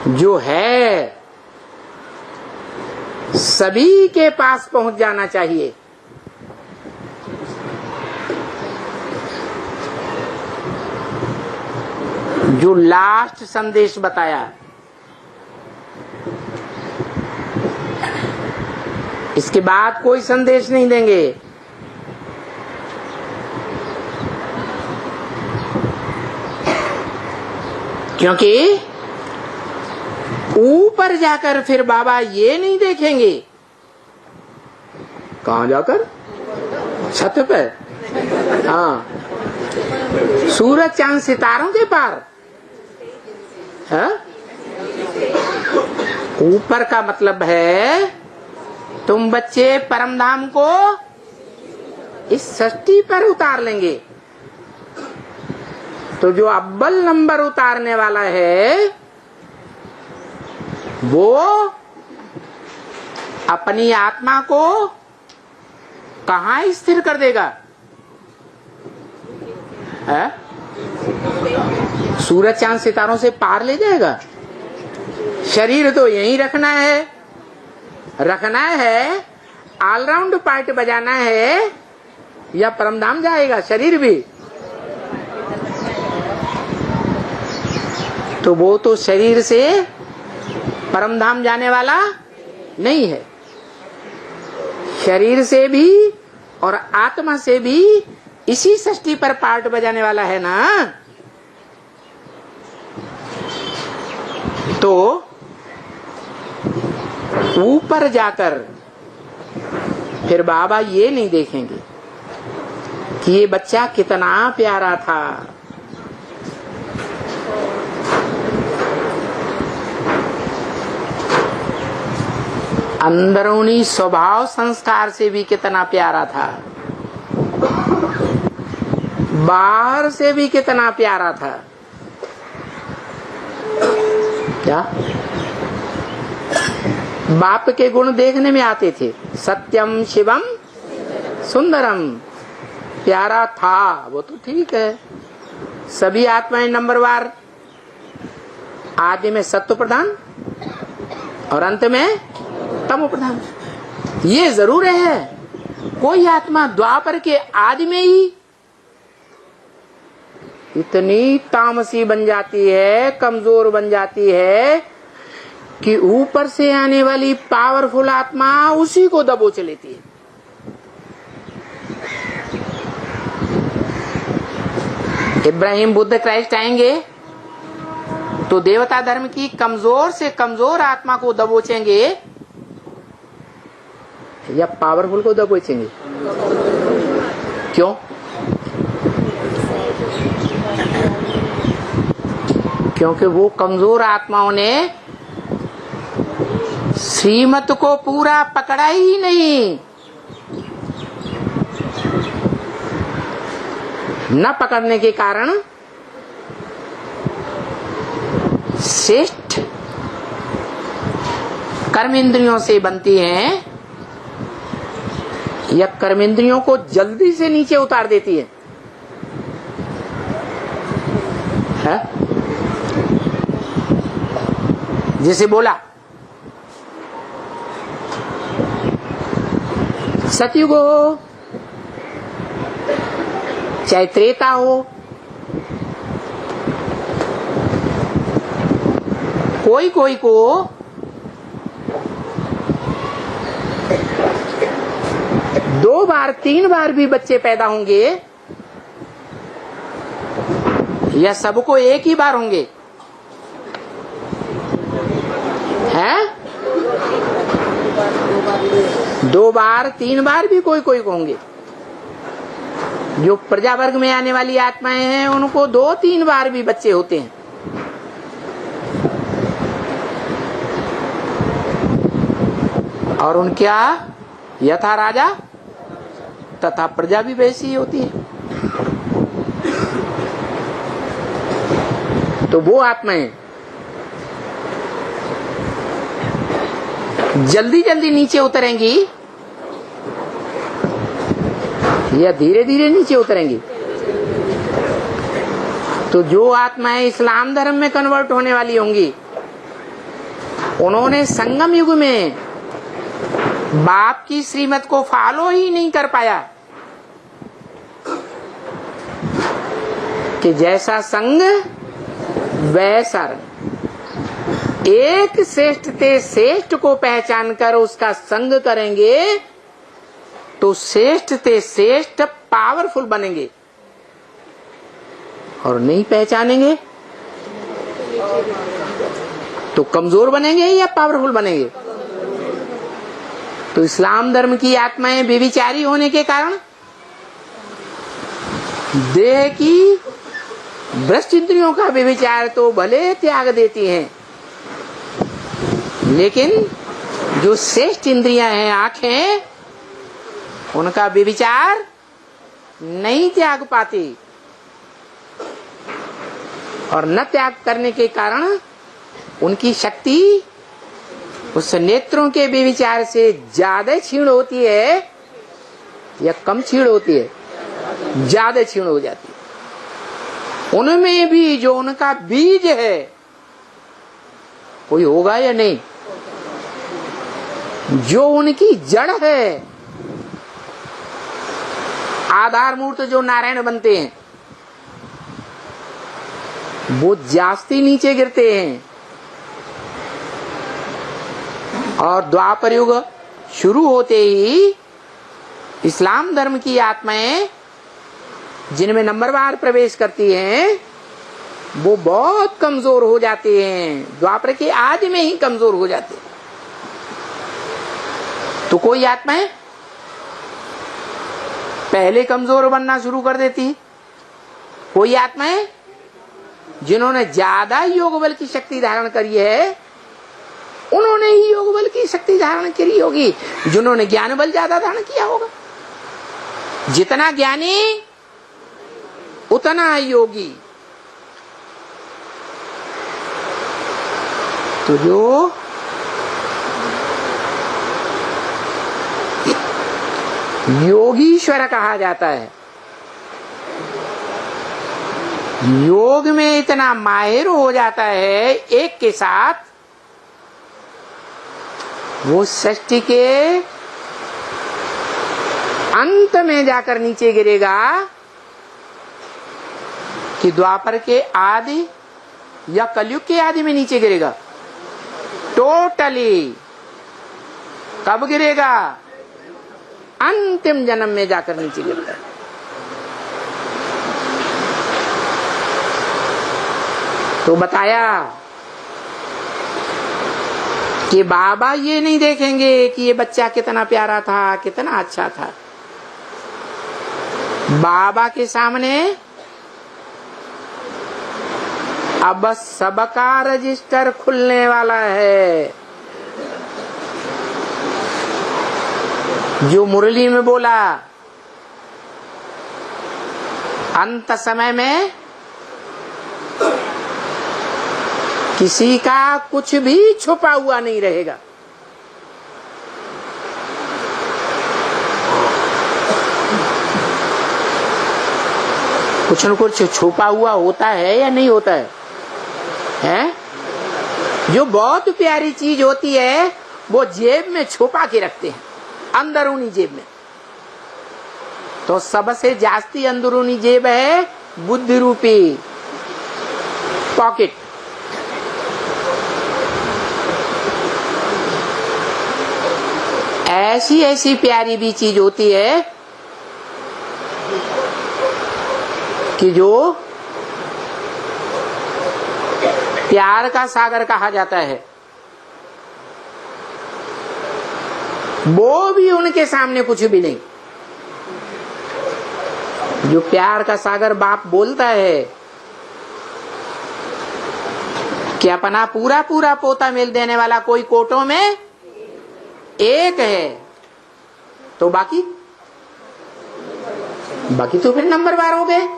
जो है सभी के पास पहुंच जाना चाहिए। जो लास्ट संदेश बताया, इसके बाद कोई संदेश नहीं देंगे। क्योंकि ऊपर जाकर फिर बाबा ये नहीं देखेंगे। कहां जाकर? छत पे। हाँ, सूरज चांद सितारों के पार। हाँ? ऊपर का मतलब है तुम बच्चे परम धाम को इस सृष्टि पर उतार लेंगे। तो जो अव्वल नंबर उतारने वाला है वो अपनी आत्मा को कहां स्थिर कर देगा? है? सूरज चांद सितारों से पार ले जाएगा। शरीर तो यहीं रखना है, ऑलराउंड पार्ट बजाना है या परमधाम जाएगा शरीर भी? तो वो तो शरीर से परमधाम जाने वाला नहीं है। शरीर से भी और आत्मा से भी इसी सृष्टि पर पार्ट बजाने वाला है ना। तो ऊपर जाकर फिर बाबा ये नहीं देखेंगे कि ये बच्चा कितना प्यारा था। अंदरूनी स्वभाव संस्कार से भी कितना प्यारा था, बाहर से भी कितना प्यारा था। क्या बाप के गुण देखने में आते थे? सत्यम शिवम सुंदरम, प्यारा था। वो तो ठीक है, सभी आत्माएं नंबरवार, आदि में सत्व प्रधान और अंत में तमो प्रधान। ये जरूर है, कोई आत्मा द्वापर के आदि में ही इतनी तामसी बन जाती है, कमजोर बन जाती है कि ऊपर से आने वाली पावरफुल आत्मा उसी को दबोच लेती है। इब्राहिम बुद्ध क्राइस्ट आएंगे तो देवता धर्म की कमजोर से कमजोर आत्मा को दबोचेंगे या पावरफुल को दबोचेंगे? क्यों? क्योंकि वो कमजोर आत्माओं ने श्रीमत को पूरा पकड़ा ही नहीं, न पकड़ने के कारण श्रेष्ठ कर्मेंद्रियों से बनती हैं, या कर्मेंद्रियों को जल्दी से नीचे उतार देती है? जैसे बोला सतयुग हो चाहे त्रेता हो, कोई कोई को दो बार तीन बार भी बच्चे पैदा होंगे, या सबको एक ही बार होंगे? हैं? दो बार तीन बार भी कोई कोई को होंगे। जो प्रजा वर्ग में आने वाली आत्माएं हैं उनको दो तीन बार भी बच्चे होते हैं। और उनका यथा राजा तथा प्रजा भी वैसी ही होती है। तो वो आत्माएं जल्दी जल्दी नीचे उतरेंगी या धीरे धीरे नीचे उतरेंगी? तो जो आत्माएं इस्लाम धर्म में कन्वर्ट होने वाली होंगी, उन्होंने संगम युग में बाप की श्रीमत को फॉलो ही नहीं कर पाया कि जैसा संग वैसा रंग। एक श्रेष्ठ ते श्रेष्ठ को पहचान कर उसका संग करेंगे तो श्रेष्ठ ते श्रेष्ठ पावरफुल बनेंगे, और नहीं पहचानेंगे तो कमजोर बनेंगे या पावरफुल बनेंगे? तो इस्लाम धर्म की आत्माएं व्यभिचारी होने के कारण देह की भ्रष्ट इंद्रियों का व्यभिचार तो भले त्याग देती हैं, लेकिन जो श्रेष्ठ इंद्रियां हैं आंखें, उनका व्यभिचार नहीं त्याग पाती, और न त्याग करने के कारण उनकी शक्ति उस नेत्रों के व्यभिचार से ज्यादा क्षीण होती है या कम क्षीण होती है? ज्यादा क्षीण हो जाती है। उनमें भी जो उनका बीज है कोई होगा या नहीं? जो उनकी जड़ है, आधार मूर्त जो नारायण बनते हैं, वो जास्ती नीचे गिरते हैं। और द्वापर युग शुरू होते ही इस्लाम धर्म की आत्माएं जिनमें नंबरवार प्रवेश करती हैं, वो बहुत कमजोर हो जाते हैं, द्वापर के आदि में ही कमजोर हो जाते हैं। तो कोई आत्माएं पहले कमजोर बनना शुरू कर देती, कोई आत्माएं जिन्होंने ज्यादा योग बल की शक्ति धारण करी है, उन्होंने ही योग बल की शक्ति धारण करी होगी, जिन्होंने ज्ञान बल ज्यादा धारण किया होगा। जितना ज्ञानी उतना योगी। तो जो योगीश्वर कहा जाता है, योग में इतना माहिर हो जाता है एक के साथ, वो सृष्टि के अंत में जाकर नीचे गिरेगा कि द्वापर के आदि या कलयुग के आदि में नीचे गिरेगा। टोटली कब गिरेगा? अंतिम जन्म में जाकर नीचे गिरता है। तो बताया कि बाबा ये नहीं देखेंगे कि ये बच्चा कितना प्यारा था, कितना अच्छा था। बाबा के सामने अब सबका रजिस्टर खुलने वाला है। जो मुरली में बोला, अंत समय में किसी का कुछ भी छुपा हुआ नहीं रहेगा। कुछ न कुछ छुपा हुआ होता है या नहीं होता है? हैं? जो बहुत प्यारी चीज होती है वो जेब में छुपा के रखते हैं, अंदरूनी जेब में। तो सबसे जास्ती अंदरूनी जेब है बुद्धि रूपी पॉकेट। ऐसी ऐसी प्यारी भी चीज होती है कि जो प्यार का सागर कहा जाता है, वो भी उनके सामने कुछ भी नहीं। जो प्यार का सागर बाप बोलता है कि अपना पूरा पूरा पोता मिल देने वाला कोई कोटों में एक है, तो बाकी तो फिर नंबरवार हो गए।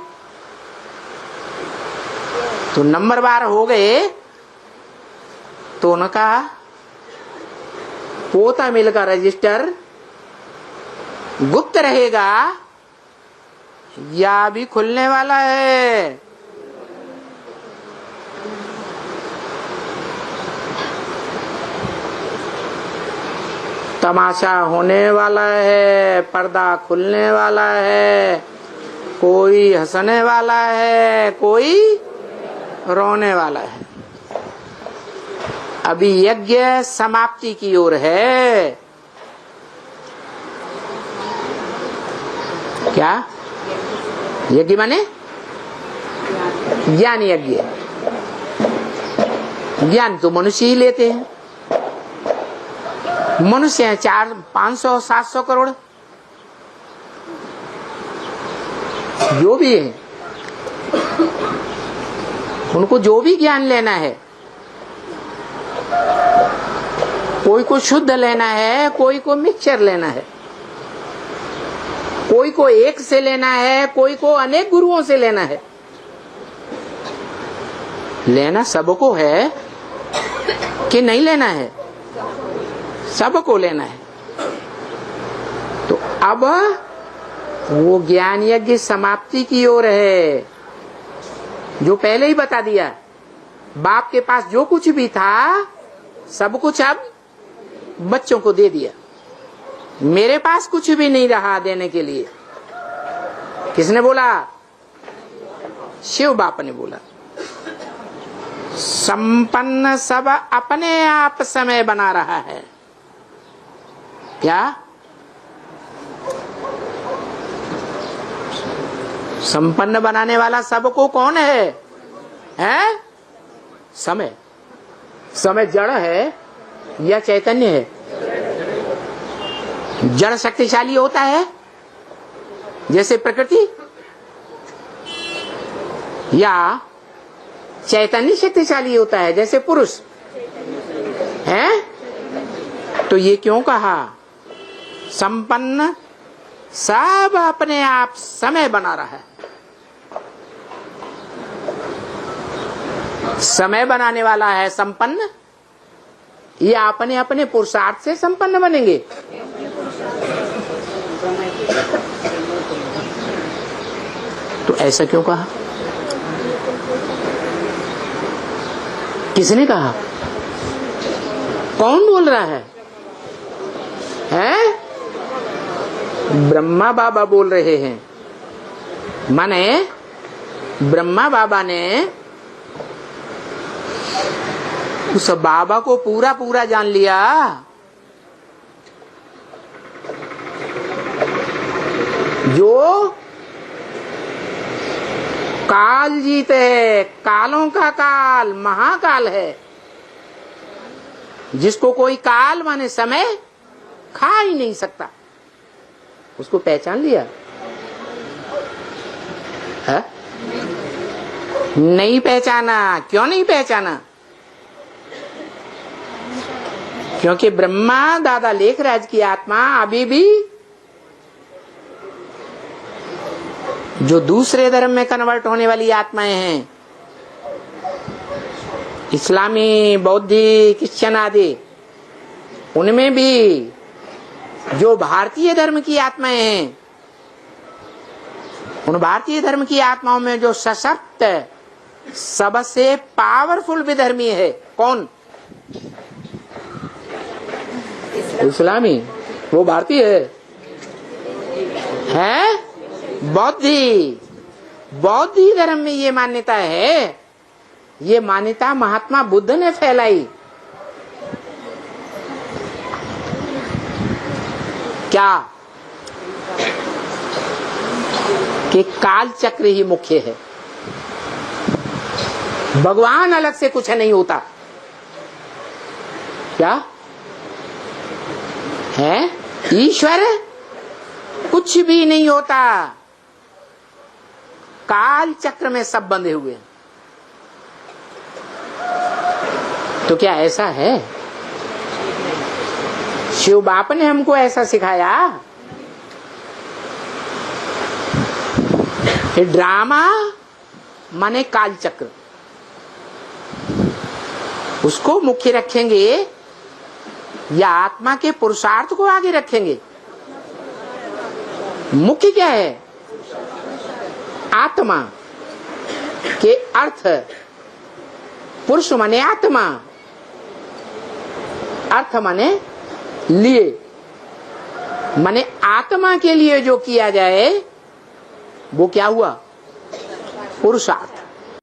तो नंबरवार हो गए तो उनका पोता मिल का रजिस्टर गुप्त रहेगा या भी खुलने वाला है? तमाशा होने वाला है, पर्दा खुलने वाला है, कोई हंसने वाला है, कोई रोने वाला है। अभी यज्ञ समाप्ति की ओर है। क्या यज्ञ माने? ज्ञान यज्ञ। ज्ञान तो मनुष्य ही लेते हैं। मनुष्य हैं 400-500-700 करोड़, जो भी है, उनको जो भी ज्ञान लेना है, कोई को शुद्ध लेना है, कोई को मिक्सचर लेना है, कोई को एक से लेना है, कोई को अनेक गुरुओं से लेना है। लेना सबको है कि नहीं लेना है? सबको लेना है। तो अब वो ज्ञान यज्ञ समाप्ति की ओर है, जो पहले ही बता दिया। बाप के पास जो कुछ भी था सब कुछ अब बच्चों को दे दिया। मेरे पास कुछ भी नहीं रहा देने के लिए। किसने बोला? शिव बाप ने बोला। संपन्न सब अपने आप समय बना रहा है। क्या? संपन्न बनाने वाला सबको कौन है? हैं? समय। समय जड़ है या चैतन्य है? जड़ शक्तिशाली होता है जैसे प्रकृति, या चैतन्य शक्तिशाली होता है जैसे पुरुष है? तो ये क्यों कहा? संपन्न सब अपने आप समय बना रहा है। समय बनाने वाला है संपन्न, ये अपने अपने पुरुषार्थ से संपन्न बनेंगे। तो ऐसा क्यों कहा? किसने कहा? कौन बोल रहा है? हैं? ब्रह्मा बाबा बोल रहे हैं। माने ब्रह्मा बाबा ने उस बाबा को पूरा पूरा जान लिया। जो काल जीत है, कालों का काल, महाकाल है, जिसको कोई काल माने समय खा ही नहीं सकता, उसको पहचान लिया है? नहीं पहचाना। क्यों नहीं पहचाना? क्योंकि ब्रह्मा दादा लेखराज की आत्मा अभी भी जो दूसरे धर्म में कन्वर्ट होने वाली आत्माएं हैं, इस्लामी, बौद्धी, क्रिश्चियन आदि, उनमें भी जो भारतीय धर्म की आत्माएं हैं, उन भारतीय धर्म की आत्माओं में जो सशक्त सबसे पावरफुल विधर्मी है कौन? इस्लामी। वो भारतीय है? बौद्धि। बौद्धि धर्म में ये मान्यता है, ये मान्यता महात्मा बुद्ध ने फैलाई। क्या? कि काल चक्र ही मुख्य है, भगवान अलग से कुछ नहीं होता। क्या है? ईश्वर कुछ भी नहीं होता, काल चक्र में सब बंधे हुए हैं। तो क्या ऐसा है? शिव बाप ने हमको ऐसा सिखाया? ये ड्रामा माने काल चक्र, उसको मुख्य रखेंगे या आत्मा के पुरुषार्थ को आगे रखेंगे? मुख्य क्या है? आत्मा के अर्थ, पुरुष माने आत्मा, अर्थ माने लिए, माने आत्मा के लिए जो किया जाए वो क्या हुआ? पुरुषार्थ।